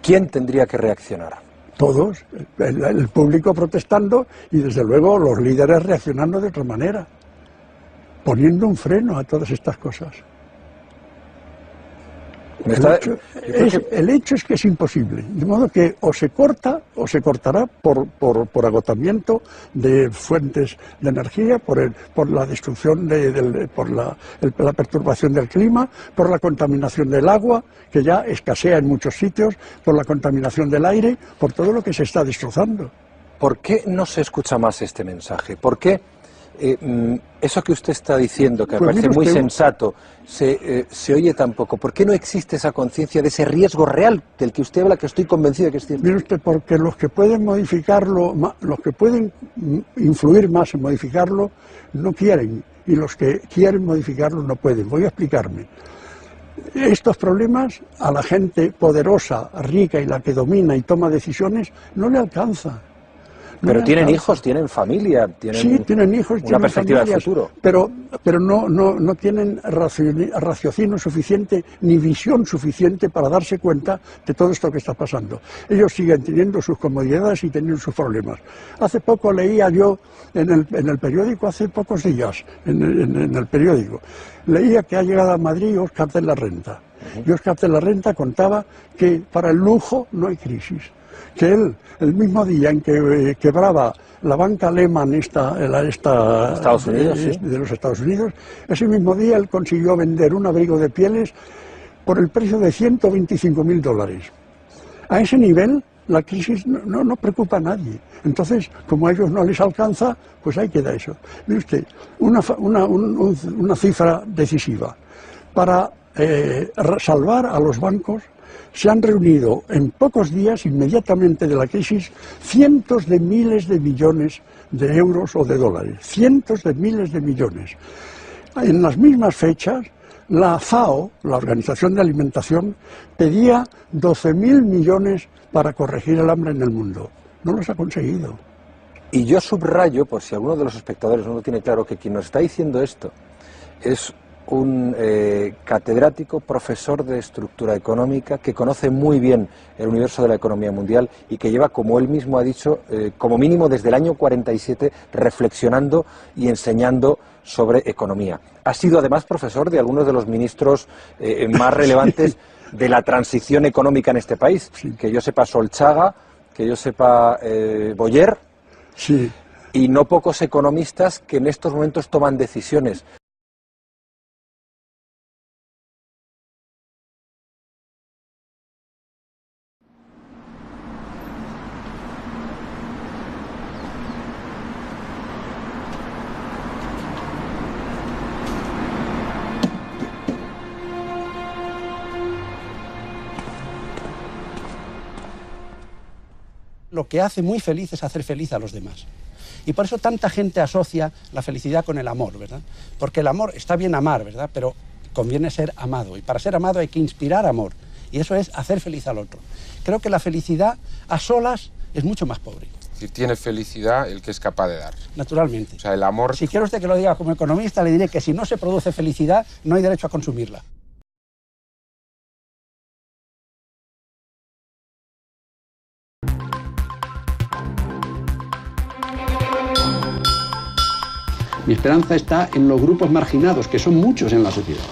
¿Quién tendría que reaccionar? Todos, el público protestando y desde luego los líderes reaccionando de otra manera, poniendo un freno a todas estas cosas. El hecho es que es imposible, de modo que o se corta o se cortará por agotamiento de fuentes de energía, por la destrucción, por la perturbación del clima, por la contaminación del agua, que ya escasea en muchos sitios, por la contaminación del aire, por todo lo que se está destrozando. ¿Por qué no se escucha más este mensaje? ¿Por qué eso que usted está diciendo, que me parece muy sensato, se oye tan poco? ¿Por qué no existe esa conciencia de ese riesgo real del que usted habla, que estoy convencido de que es cierto? Mire usted, porque los que pueden modificarlo, los que pueden influir más en modificarlo, no quieren, y los que quieren modificarlo no pueden. Voy a explicarme. Estos problemas a la gente poderosa, rica y la que domina y toma decisiones no le alcanza. Pero tienen hijos, tienen familia, tienen hijos, una perspectiva de futuro. Pero no tienen raciocinio suficiente ni visión suficiente para darse cuenta de todo esto que está pasando. Ellos siguen teniendo sus comodidades y teniendo sus problemas. Hace poco leía yo en el periódico, hace pocos días, en el periódico, leía que ha llegado a Madrid Óscar de la Renta. Y Óscar de la Renta contaba que para el lujo no hay crisis. Que él, el mismo día en que quebraba la banca Lehman de los Estados Unidos, ese mismo día él consiguió vender un abrigo de pieles por el precio de $125.000. A ese nivel la crisis no preocupa a nadie. Entonces, como a ellos no les alcanza, pues ahí queda eso. Mire usted, una cifra decisiva. Para salvar a los bancos, se han reunido en pocos días, inmediatamente de la crisis, cientos de miles de millones de euros o de dólares. Cientos de miles de millones. En las mismas fechas, la FAO, la Organización de Alimentación, pedía 12.000 millones para corregir el hambre en el mundo. No los ha conseguido. Y yo subrayo, por si alguno de los espectadores no lo tiene claro, que quien nos está diciendo esto es un catedrático, profesor de estructura económica, que conoce muy bien el universo de la economía mundial y que lleva, como él mismo ha dicho, como mínimo desde el año 47 reflexionando y enseñando sobre economía. Ha sido además profesor de algunos de los ministros más relevantes de la transición económica en este país. Que yo sepa Solchaga, que yo sepa Boyer, y no pocos economistas que en estos momentos toman decisiones. Lo que hace muy feliz es hacer feliz a los demás. Y por eso tanta gente asocia la felicidad con el amor, ¿verdad? Porque el amor, está bien amar, ¿verdad? Pero conviene ser amado. Y para ser amado hay que inspirar amor. Y eso es hacer feliz al otro. Creo que la felicidad a solas es mucho más pobre. Es decir, tiene felicidad el que es capaz de dar. Naturalmente. O sea, el amor... Si quiere usted que lo diga como economista, le diré que si no se produce felicidad, no hay derecho a consumirla. Mi esperanza está en los grupos marginados, que son muchos en la sociedad.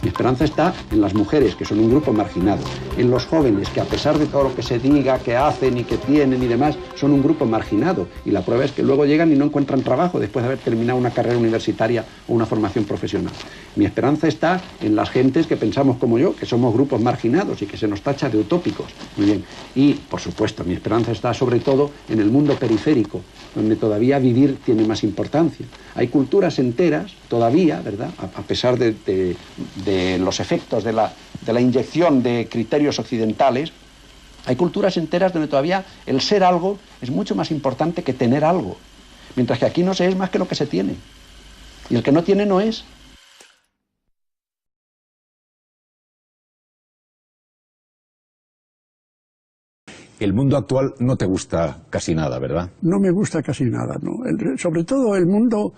Mi esperanza está en las mujeres, que son un grupo marginado, en los jóvenes, que a pesar de todo lo que se diga, que hacen y que tienen y demás, son un grupo marginado. Y la prueba es que luego llegan y no encuentran trabajo después de haber terminado una carrera universitaria o una formación profesional. Mi esperanza está en las gentes que pensamos como yo, que somos grupos marginados y que se nos tacha de utópicos. Muy bien. Y, por supuesto, mi esperanza está sobre todo en el mundo periférico, donde todavía vivir tiene más importancia. Hay culturas enteras, todavía, ¿verdad?, a pesar de los efectos de la inyección de criterios occidentales, hay culturas enteras donde todavía el ser algo es mucho más importante que tener algo, mientras que aquí no se es más que lo que se tiene, y el que no tiene no es. El mundo actual no te gusta casi nada, ¿verdad? No me gusta casi nada, ¿no? Sobre todo el mundo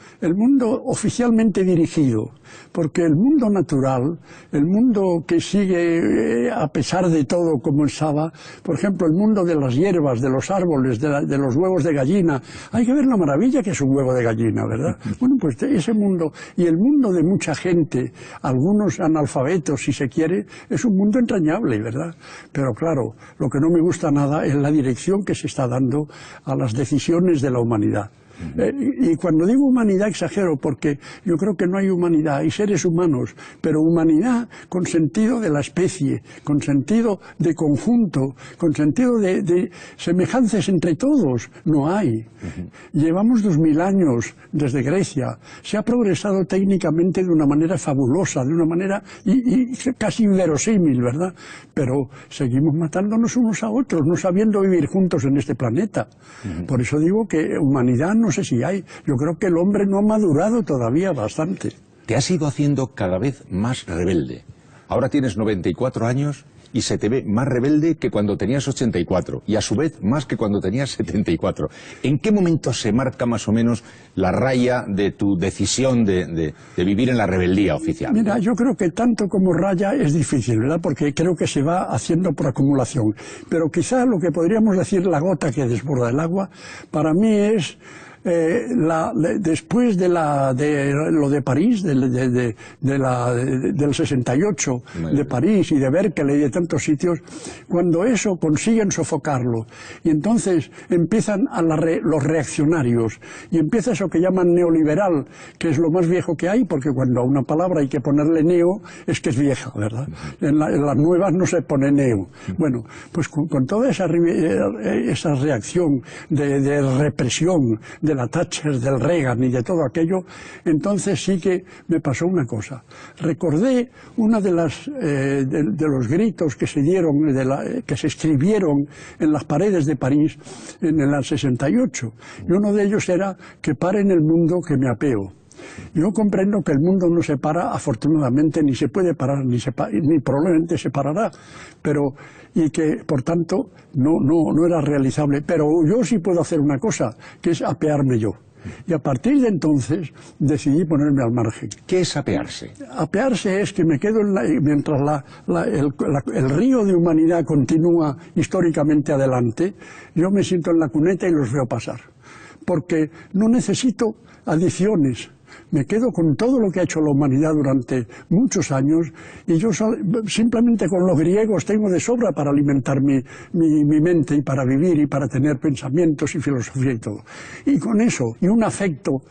oficialmente dirigido, porque el mundo natural, el mundo que sigue a pesar de todo como estaba, por ejemplo, el mundo de las hierbas, de los árboles, de los huevos de gallina, hay que ver la maravilla que es un huevo de gallina, ¿verdad? Bueno, pues ese mundo, y el mundo de mucha gente, algunos analfabetos si se quiere, es un mundo entrañable, ¿verdad? Pero claro, lo que no me gusta nada es la dirección que se está dando a las decisiones de la humanidad. Y cuando digo humanidad exagero, porque yo creo que no hay humanidad, hay seres humanos, pero humanidad con sentido de la especie, con sentido de conjunto, con sentido de semejanzas entre todos, no hay. Llevamos 2000 años desde Grecia, se ha progresado técnicamente de una manera fabulosa, de una manera y casi inverosímil, ¿verdad? Pero seguimos matándonos unos a otros, no sabiendo vivir juntos en este planeta. Por eso digo que humanidad no sé si hay. Yo creo que el hombre no ha madurado todavía bastante. Te has ido haciendo cada vez más rebelde. Ahora tienes 94 años y se te ve más rebelde que cuando tenías 84 y a su vez más que cuando tenías 74. ¿En qué momento se marca más o menos la raya de tu decisión de vivir en la rebeldía oficial? Mira, yo creo que tanto como raya es difícil, ¿verdad? Porque creo que se va haciendo por acumulación. Pero quizá lo que podríamos decir la gota que desborda el agua, para mí es... después de lo de París, del 68, de París y de Berkeley y de tantos sitios, cuando eso consiguen sofocarlo y entonces empiezan los reaccionarios y empieza eso que llaman neoliberal, que es lo más viejo que hay, porque cuando a una palabra hay que ponerle neo es que es vieja, ¿verdad? En las nuevas no se pone neo. Bueno, pues con toda esa reacción de represión, de la Thatcher, del Reagan y de todo aquello, entonces sí que me pasó una cosa. Recordé una de los gritos que se dieron, que se escribieron en las paredes de París en el 68, y uno de ellos era que pare en el mundo que me apeo. Yo comprendo que el mundo no se para, afortunadamente, ni se puede parar, ni probablemente se parará, y que, por tanto, no era realizable. Pero yo sí puedo hacer una cosa, que es apearme yo. Y a partir de entonces decidí ponerme al margen. ¿Qué es apearse? Apearse es que me quedo mientras el río de humanidad continúa históricamente adelante, yo me siento en la cuneta y los veo pasar. Porque no necesito adiciones. Me quedo con todo lo que ha hecho la humanidad durante muchos años y yo simplemente con los griegos tengo de sobra para alimentar mi mente y para vivir y para tener pensamientos y filosofía y todo. Y con eso, y un afecto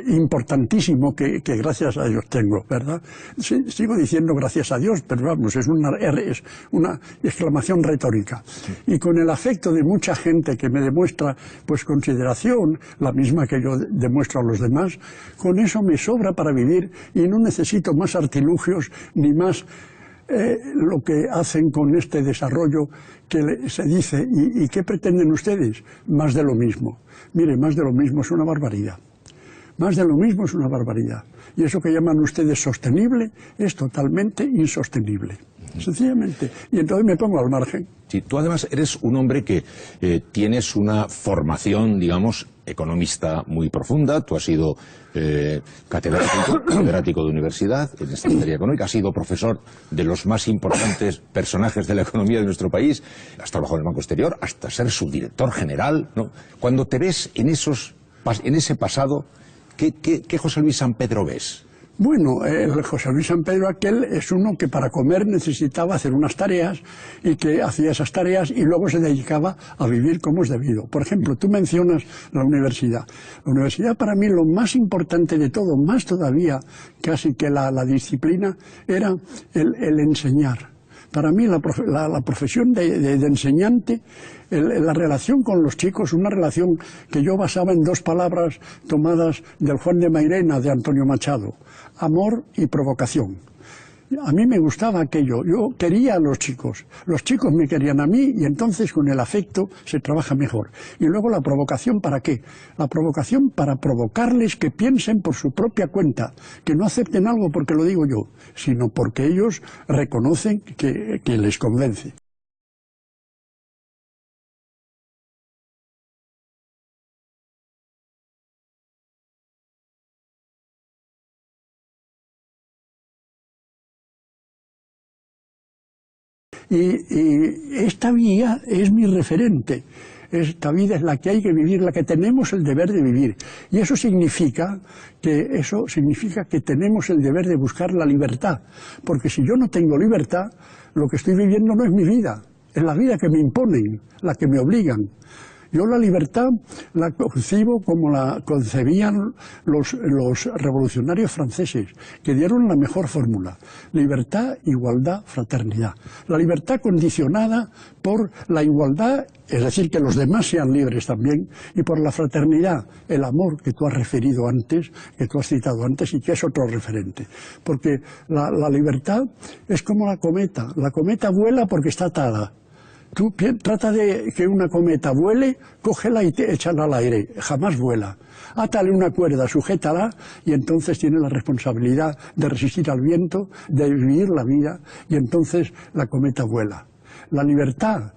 importantísimo que gracias a Dios tengo, ¿verdad? Sigo diciendo gracias a Dios, pero vamos, es una exclamación retórica. Y con el afecto de mucha gente que me demuestra pues consideración, la misma que yo demuestro a los demás, con eso me sobra para vivir y no necesito más artilugios ni más lo que hacen con este desarrollo que se dice. ¿Y qué pretenden ustedes? Más de lo mismo. Mire, más de lo mismo es una barbaridad. Más de lo mismo es una barbaridad. Y eso que llaman ustedes sostenible es totalmente insostenible. Sencillamente. Y entonces me pongo al margen. Sí, tú además eres un hombre que tienes una formación, digamos, economista muy profunda. Tú has sido catedrático de universidad en esta materia económica, has sido profesor de los más importantes personajes de la economía de nuestro país, has trabajado en el Banco Exterior hasta ser subdirector general, ¿no? Cuando te ves en ese pasado, ¿qué José Luis San Pedro ves? Bueno, el José Luis San Pedro aquel es uno que para comer necesitaba hacer unas tareas y que hacía esas tareas y luego se dedicaba a vivir como es debido. Por ejemplo, tú mencionas la universidad. La universidad para mí lo más importante de todo, más todavía casi que la disciplina, era el enseñar. Para mí la profesión de enseñante, la relación con los chicos, una relación que yo basaba en 2 palabras tomadas del Juan de Mairena de Antonio Machado: amor y provocación. A mí me gustaba aquello, yo quería a los chicos me querían a mí y entonces con el afecto se trabaja mejor. Y luego la provocación, ¿para qué? La provocación para provocarles que piensen por su propia cuenta, que no acepten algo porque lo digo yo, sino porque ellos reconocen que les convence. Y esta vía es mi referente. Esta vida es la que hay que vivir, la que tenemos el deber de vivir. Y eso significa que tenemos el deber de buscar la libertad. Porque si yo no tengo libertad, lo que estoy viviendo no es mi vida. Es la vida que me imponen, la que me obligan. Yo la libertad la concibo como la concebían los revolucionarios franceses, que dieron la mejor fórmula: libertad, igualdad, fraternidad. La libertad condicionada por la igualdad, es decir, que los demás sean libres también, y por la fraternidad, el amor que tú has referido antes, que tú has citado antes y que es otro referente. Porque la libertad es como la cometa vuela porque está atada. Tú trata de que una cometa vuele, cógela y échala al aire, jamás vuela. Átale una cuerda, sujétala y entonces tiene la responsabilidad de resistir al viento, de vivir la vida y entonces la cometa vuela. La libertad,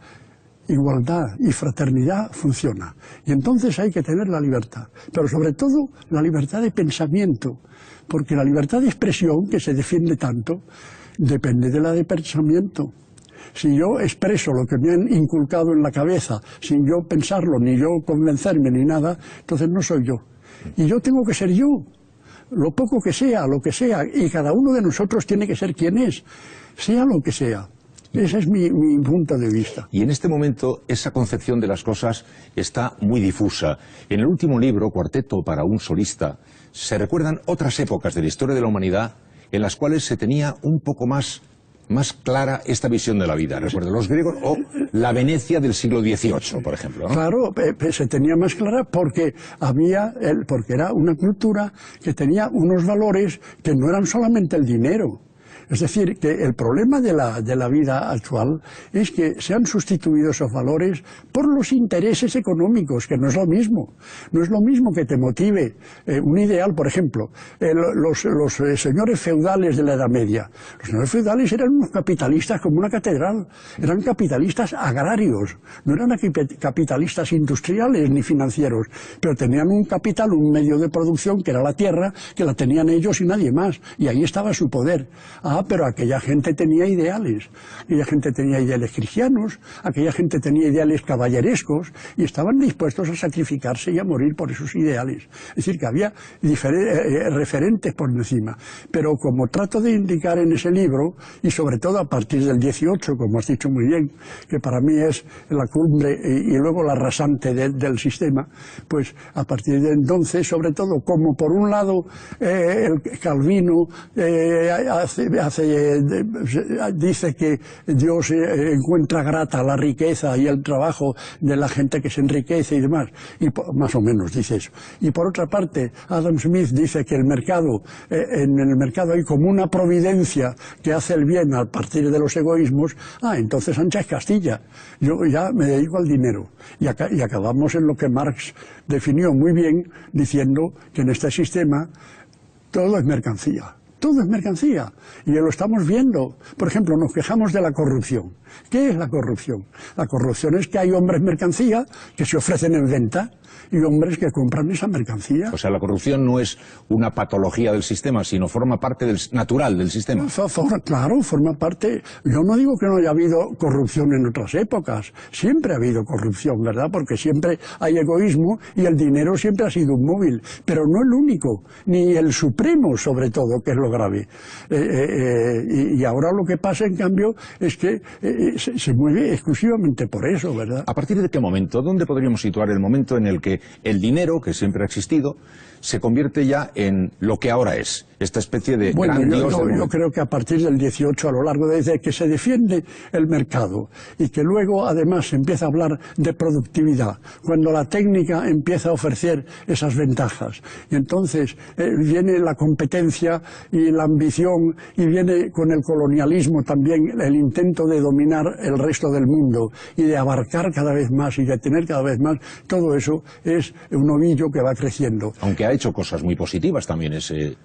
igualdad y fraternidad funciona. Y entonces hay que tener la libertad, pero sobre todo la libertad de pensamiento, porque la libertad de expresión, que se defiende tanto, depende de la de pensamiento. Si yo expreso lo que me han inculcado en la cabeza, sin yo pensarlo, ni yo convencerme, ni nada, entonces no soy yo. Y yo tengo que ser yo, lo poco que sea, lo que sea, y cada uno de nosotros tiene que ser quien es, sea lo que sea. Ese es mi punto de vista. Y en este momento esa concepción de las cosas está muy difusa. En el último libro, Cuarteto para un solista, se recuerdan otras épocas de la historia de la humanidad en las cuales se tenía un poco más clara esta visión de la vida. Recuerdo los griegos o la Venecia del siglo XVIII, por ejemplo, ¿no? Claro, se tenía más clara porque era una cultura que tenía unos valores que no eran solamente el dinero. Es decir, que el problema de la vida actual es que se han sustituido esos valores por los intereses económicos, que no es lo mismo. No es lo mismo que te motive un ideal, por ejemplo, los señores feudales de la Edad Media. Los señores feudales eran unos capitalistas como una catedral, eran capitalistas agrarios, no eran capitalistas industriales ni financieros, pero tenían un capital, un medio de producción que era la tierra, que la tenían ellos y nadie más, y ahí estaba su poder. Pero aquella gente tenía ideales cristianos, aquella gente tenía ideales caballerescos y estaban dispuestos a sacrificarse y a morir por esos ideales. Es decir, que había referentes por encima. Pero como trato de indicar en ese libro, y sobre todo a partir del 18, como has dicho muy bien, que para mí es la cumbre y luego la rasante del sistema, pues a partir de entonces, sobre todo, como por un lado el Calvino dice que Dios encuentra grata la riqueza y el trabajo de la gente que se enriquece y demás, y más o menos dice eso. Y por otra parte, Adam Smith dice que en el mercado hay como una providencia que hace el bien a partir de los egoísmos. Entonces Sánchez Castilla, yo ya me dedico al dinero. Y acabamos en lo que Marx definió muy bien, diciendo que en este sistema todo es mercancía. todo es mercancía, y lo estamos viendo. Por ejemplo, nos quejamos de la corrupción. ¿Qué es la corrupción? La corrupción es que hay hombres mercancía que se ofrecen en venta y hombres que compran esa mercancía. O sea, la corrupción no es una patología del sistema, sino forma parte natural del sistema. Claro, forma parte. Yo no digo que no haya habido corrupción en otras épocas. Siempre ha habido corrupción, ¿verdad? Porque siempre hay egoísmo y el dinero siempre ha sido un móvil. Pero no el único, ni el supremo, sobre todo, que es lo grave. Y ahora lo que pasa, en cambio, es que se mueve exclusivamente por eso, ¿verdad? ¿A partir de qué momento? ¿Dónde podríamos situar el momento en el que el dinero, que siempre ha existido, se convierte ya en lo que ahora es, esta especie de gran dios? Yo creo que a partir del 18, a lo largo desde que se defiende el mercado y que luego además se empieza a hablar de productividad, cuando la técnica empieza a ofrecer esas ventajas. Y entonces viene la competencia y la ambición, y viene con el colonialismo también el intento de dominar el resto del mundo y de abarcar cada vez más y de tener cada vez más. Todo eso es un ovillo que va creciendo. Aunque ha hecho cosas muy positivas también ese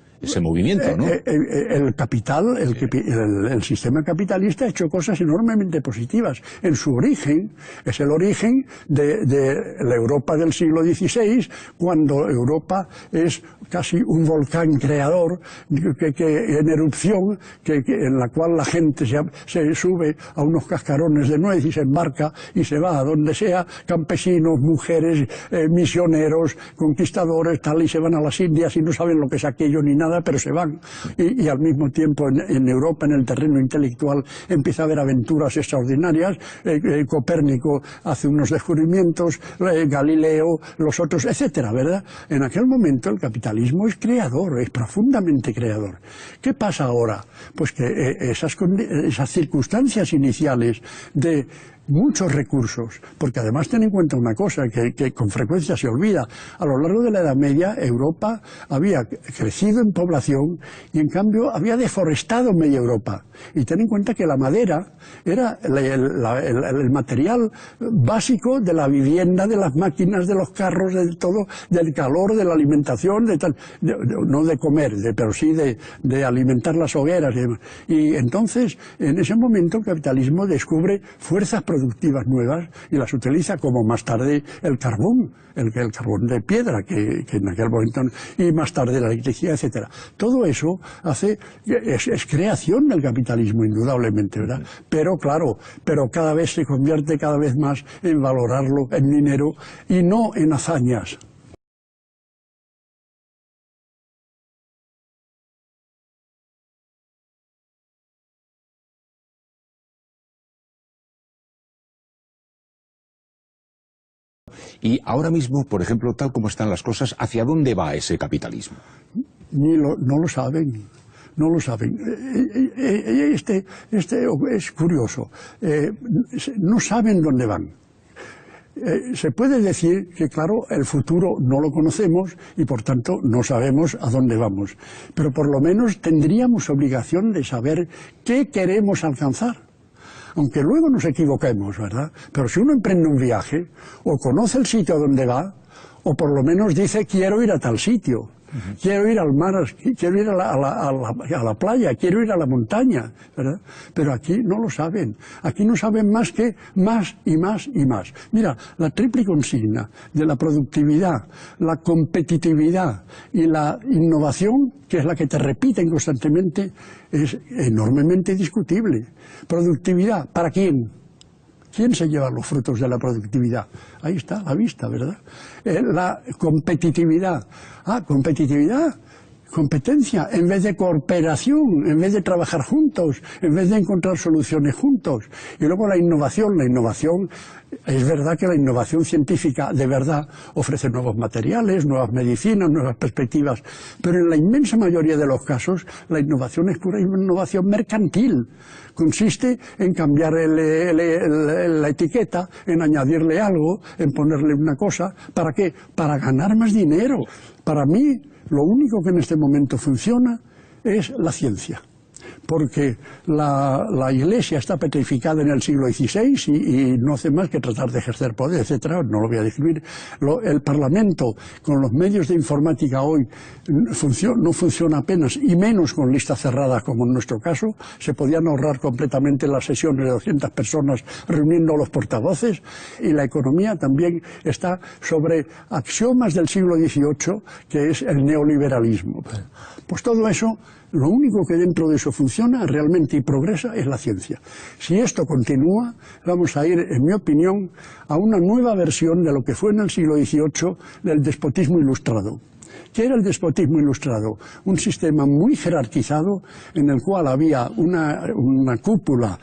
movimiento, ¿no? El capital, el sistema capitalista ha hecho cosas enormemente positivas. En su origen, es el origen de la Europa del siglo XVI, cuando Europa es casi un volcán creador en erupción, en la cual la gente se sube a unos cascarones de nuez y se embarca y se va a donde sea, campesinos, mujeres, misioneros, conquistadores, tal, y se van a las Indias y no saben lo que es aquello ni nada, pero se van. Y al mismo tiempo en Europa, en el terreno intelectual, empieza a haber aventuras extraordinarias. Copérnico hace unos descubrimientos, Galileo, los otros, etcétera, ¿verdad? En aquel momento el capitalismo es creador, es profundamente creador. ¿Qué pasa ahora? Pues que esas circunstancias iniciales de muchos recursos, porque además ten en cuenta una cosa que con frecuencia se olvida. A lo largo de la Edad Media, Europa había crecido en población y en cambio había deforestado media Europa. Y ten en cuenta que la madera era el material básico de la vivienda, de las máquinas, de los carros, de todo, del calor, de la alimentación, no de comer, pero sí de alimentar las hogueras y demás. Y entonces, en ese momento, el capitalismo descubre fuerzas productivas nuevas y las utiliza, como más tarde el carbón, el carbón de piedra, que en aquel momento, y más tarde la electricidad, etcétera. Todo eso es creación del capitalismo, indudablemente, ¿verdad? Pero claro, cada vez se convierte cada vez más en valorarlo en dinero y no en hazañas. Y ahora mismo, por ejemplo, tal como están las cosas, ¿hacia dónde va ese capitalismo? No lo saben. No lo saben. Es curioso. No saben dónde van. Se puede decir que, claro, el futuro no lo conocemos y, por tanto, no sabemos a dónde vamos. Pero por lo menos tendríamos obligación de saber qué queremos alcanzar. Aunque luego nos equivoquemos, ¿verdad? Pero si uno emprende un viaje, o conoce el sitio a donde va, o por lo menos dice, quiero ir a tal sitio, quiero ir al mar, quiero ir a la playa, quiero ir a la montaña, ¿verdad? Pero aquí no lo saben. Aquí no saben más que más y más y más. Mira, la triple consigna de la productividad, la competitividad y la innovación, que es la que te repiten constantemente, es enormemente discutible. Productividad, ¿para quién? ¿Quién se lleva los frutos de la productividad? Ahí está, a la vista, ¿verdad? La competitividad. Competitividad, competencia, en vez de cooperación, en vez de trabajar juntos, en vez de encontrar soluciones juntos. Y luego la innovación, es verdad que la innovación científica de verdad ofrece nuevos materiales, nuevas medicinas, nuevas perspectivas, pero en la inmensa mayoría de los casos la innovación es pura innovación mercantil. Consiste en cambiar la etiqueta, en añadirle algo, en ponerle una cosa. ¿Para qué? Para ganar más dinero. Para mí, lo único que en este momento funciona es la ciencia. porque la Iglesia está petrificada en el siglo XVI y no hace más que tratar de ejercer poder, etcétera. No lo voy a describir. El Parlamento, con los medios de informática hoy, no funciona apenas, y menos con listas cerradas como en nuestro caso. Se podían ahorrar completamente las sesiones de 200 personas reuniendo a los portavoces, y la economía también está sobre axiomas del siglo XVIII, que es el neoliberalismo. Pues todo eso, lo único que dentro de eso funciona realmente y progresa es la ciencia. Si esto continúa, vamos a ir, en mi opinión, a una nueva versión de lo que fue en el siglo XVIII del despotismo ilustrado. ¿Qué era el despotismo ilustrado? Un sistema muy jerarquizado en el cual había una cúpula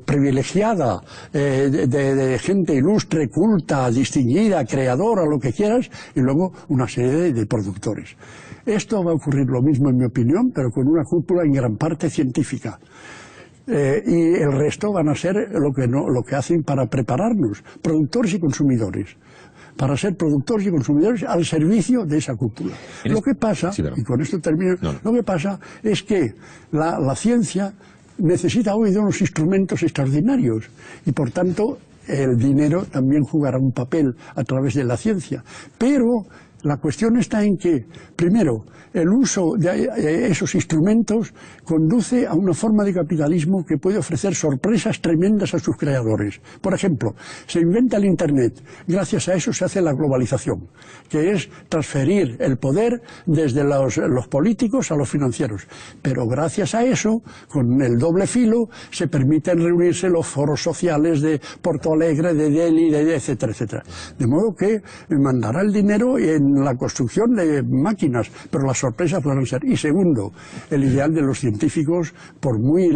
privilegiada de gente ilustre, culta, distinguida, creadora, lo que quieras, y luego una serie de productores. Esto va a ocurrir lo mismo, en mi opinión, pero con una cúpula en gran parte científica. Y el resto van a ser lo que hacen para prepararnos, productores y consumidores, para ser productores y consumidores al servicio de esa cúpula. Lo que pasa, y con esto termino, lo que pasa es que la ciencia necesita hoy de unos instrumentos extraordinarios, y por tanto el dinero también jugará un papel a través de la ciencia. Pero la cuestión está en que, primero, el uso de esos instrumentos conduce a una forma de capitalismo que puede ofrecer sorpresas tremendas a sus creadores. Por ejemplo, se inventa el Internet. Gracias a eso se hace la globalización, que es transferir el poder desde los políticos a los financieros. Pero gracias a eso, con el doble filo, se permiten reunirse los foros sociales de Porto Alegre, de Delhi, etcétera, etcétera. De modo que mandará el dinero en la construcción de máquinas, pero las sorpresas podrán ser. Y segundo, el ideal de los científicos, por muy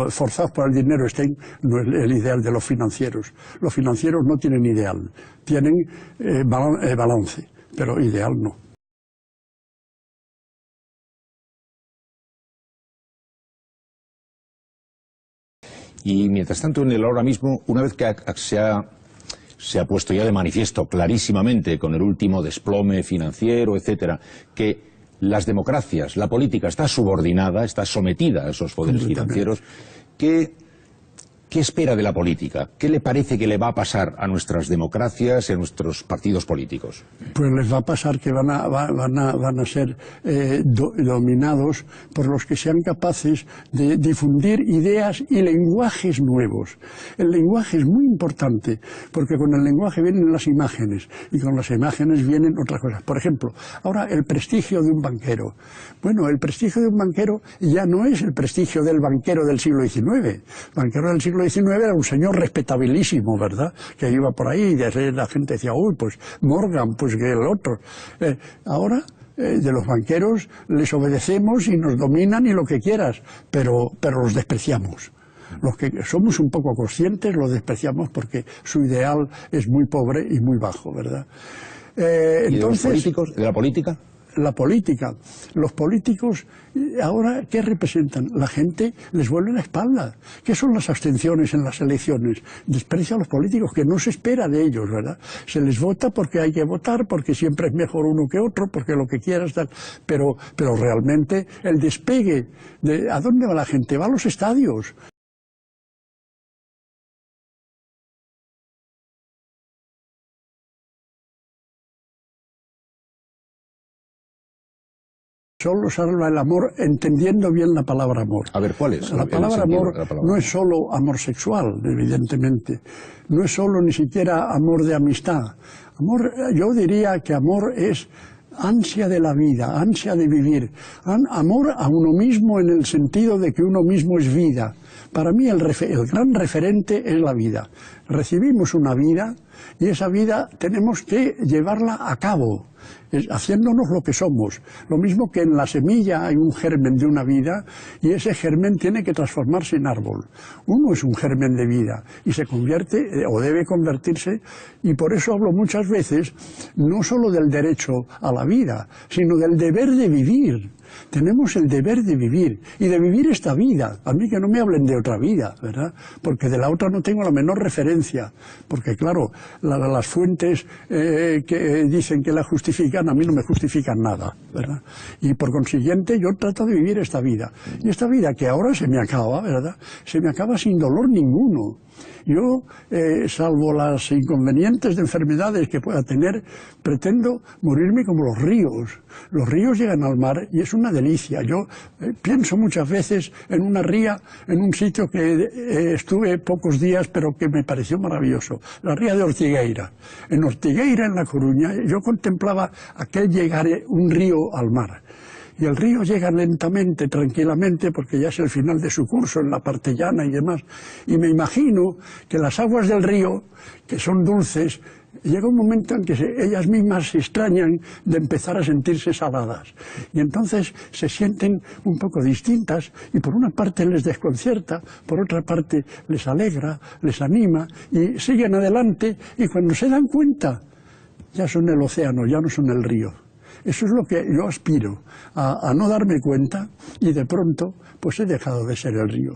forzados por el dinero estén, no es el ideal de los financieros. Los financieros no tienen ideal, tienen balance, pero ideal no. Y mientras tanto, en el ahora mismo, una vez que se ha puesto ya de manifiesto clarísimamente con el último desplome financiero, etcétera, que las democracias, la política está subordinada, está sometida a esos poderes financieros, ¿qué espera de la política? ¿Qué le parece que le va a pasar a nuestras democracias y a nuestros partidos políticos? Pues les va a pasar que van a ser dominados por los que sean capaces de difundir ideas y lenguajes nuevos. El lenguaje es muy importante, porque con el lenguaje vienen las imágenes, y con las imágenes vienen otras cosas. Por ejemplo, ahora el prestigio de un banquero. Bueno, el prestigio de un banquero ya no es el prestigio del banquero del siglo XIX. El banquero del siglo XIX era un señor respetabilísimo, ¿verdad?, que iba por ahí y la gente decía, uy, pues Morgan, pues que el otro. Ahora, de los banqueros les obedecemos y nos dominan y lo que quieras, pero los despreciamos. Los que somos un poco conscientes los despreciamos porque su ideal es muy pobre y muy bajo, ¿verdad? ¿Y de los políticos, de la política? La política. Los políticos, ahora, ¿qué representan? La gente les vuelve la espalda. ¿Qué son las abstenciones en las elecciones? Desprecio a los políticos, que no se espera de ellos, ¿verdad? Se les vota porque hay que votar, porque siempre es mejor uno que otro, porque lo que quieras, tal. Pero realmente el despegue, ¿a dónde va la gente? Va a los estadios. Solo salva el amor entendiendo bien la palabra amor. A ver, ¿cuál es? La palabra amor no es solo amor sexual, evidentemente. No es solo ni siquiera amor de amistad. Amor, yo diría que amor es ansia de la vida, ansia de vivir. Amor a uno mismo en el sentido de que uno mismo es vida. Para mí el gran referente es la vida. Recibimos una vida y esa vida tenemos que llevarla a cabo, haciéndonos lo que somos. Lo mismo que en la semilla hay un germen de una vida y ese germen tiene que transformarse en árbol. Uno es un germen de vida y se convierte o debe convertirse, y por eso hablo muchas veces no solo del derecho a la vida, sino del deber de vivir. tenemos el deber de vivir, y de vivir esta vida. A mí que no me hablen de otra vida, ¿verdad? Porque de la otra no tengo la menor referencia, porque claro, las fuentes que dicen que la justifican, a mí no me justifican nada, ¿verdad? Y por consiguiente yo trato de vivir esta vida, y esta vida que ahora se me acaba, ¿verdad? Se me acaba sin dolor ninguno. Yo, salvo las inconvenientes de enfermedades que pueda tener, pretendo morirme como los ríos. Los ríos llegan al mar y es una delicia. Yo pienso muchas veces en una ría, en un sitio que estuve pocos días, pero que me pareció maravilloso. La ría de Ortigueira. En Ortigueira, en La Coruña, yo contemplaba aquel llegar un río al mar. Y el río llega lentamente, tranquilamente, porque ya es el final de su curso en la parte llana y demás. Y me imagino que las aguas del río, que son dulces, llega un momento en que ellas mismas se extrañan de empezar a sentirse saladas. Y entonces se sienten un poco distintas y por una parte les desconcierta, por otra parte les alegra, les anima y siguen adelante y cuando se dan cuenta ya son el océano, ya no son el río. Eso es lo que yo aspiro, a no darme cuenta y de pronto pues he dejado de ser el río.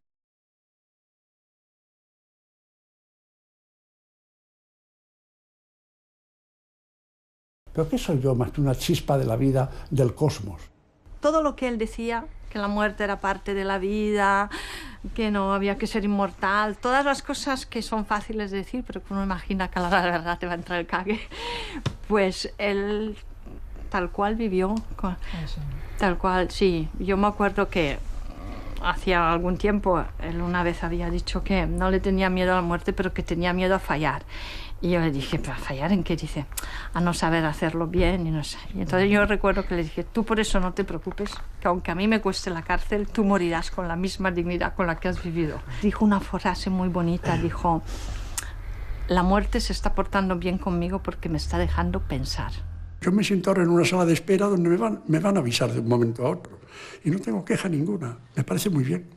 ¿Pero qué soy yo más que una chispa de la vida del cosmos? Todo lo que él decía, que la muerte era parte de la vida, que no había que ser inmortal, todas las cosas que son fáciles de decir, pero que uno imagina que a la hora de la verdad te va a entrar el cague, pues él tal cual vivió, tal cual, sí. Yo me acuerdo que hacía algún tiempo él una vez había dicho que no le tenía miedo a la muerte, pero que tenía miedo a fallar. Y yo le dije, ¿pero a fallar en qué? Dice, a no saber hacerlo bien y no sé. Y entonces yo recuerdo que le dije, tú por eso no te preocupes, que aunque a mí me cueste la cárcel, tú morirás con la misma dignidad con la que has vivido. Dijo una frase muy bonita, dijo, la muerte se está portando bien conmigo porque me está dejando pensar. Yo me siento ahora en una sala de espera donde me van a avisar de un momento a otro. Y no tengo queja ninguna. Me parece muy bien.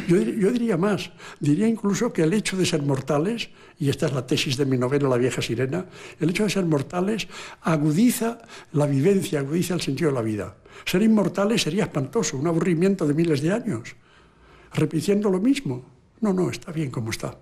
Yo diría más. Diría incluso que el hecho de ser mortales, y esta es la tesis de mi novela La vieja sirena, el hecho de ser mortales agudiza la vivencia, agudiza el sentido de la vida. Ser inmortales sería espantoso, un aburrimiento de miles de años, repitiendo lo mismo. No, está bien como está.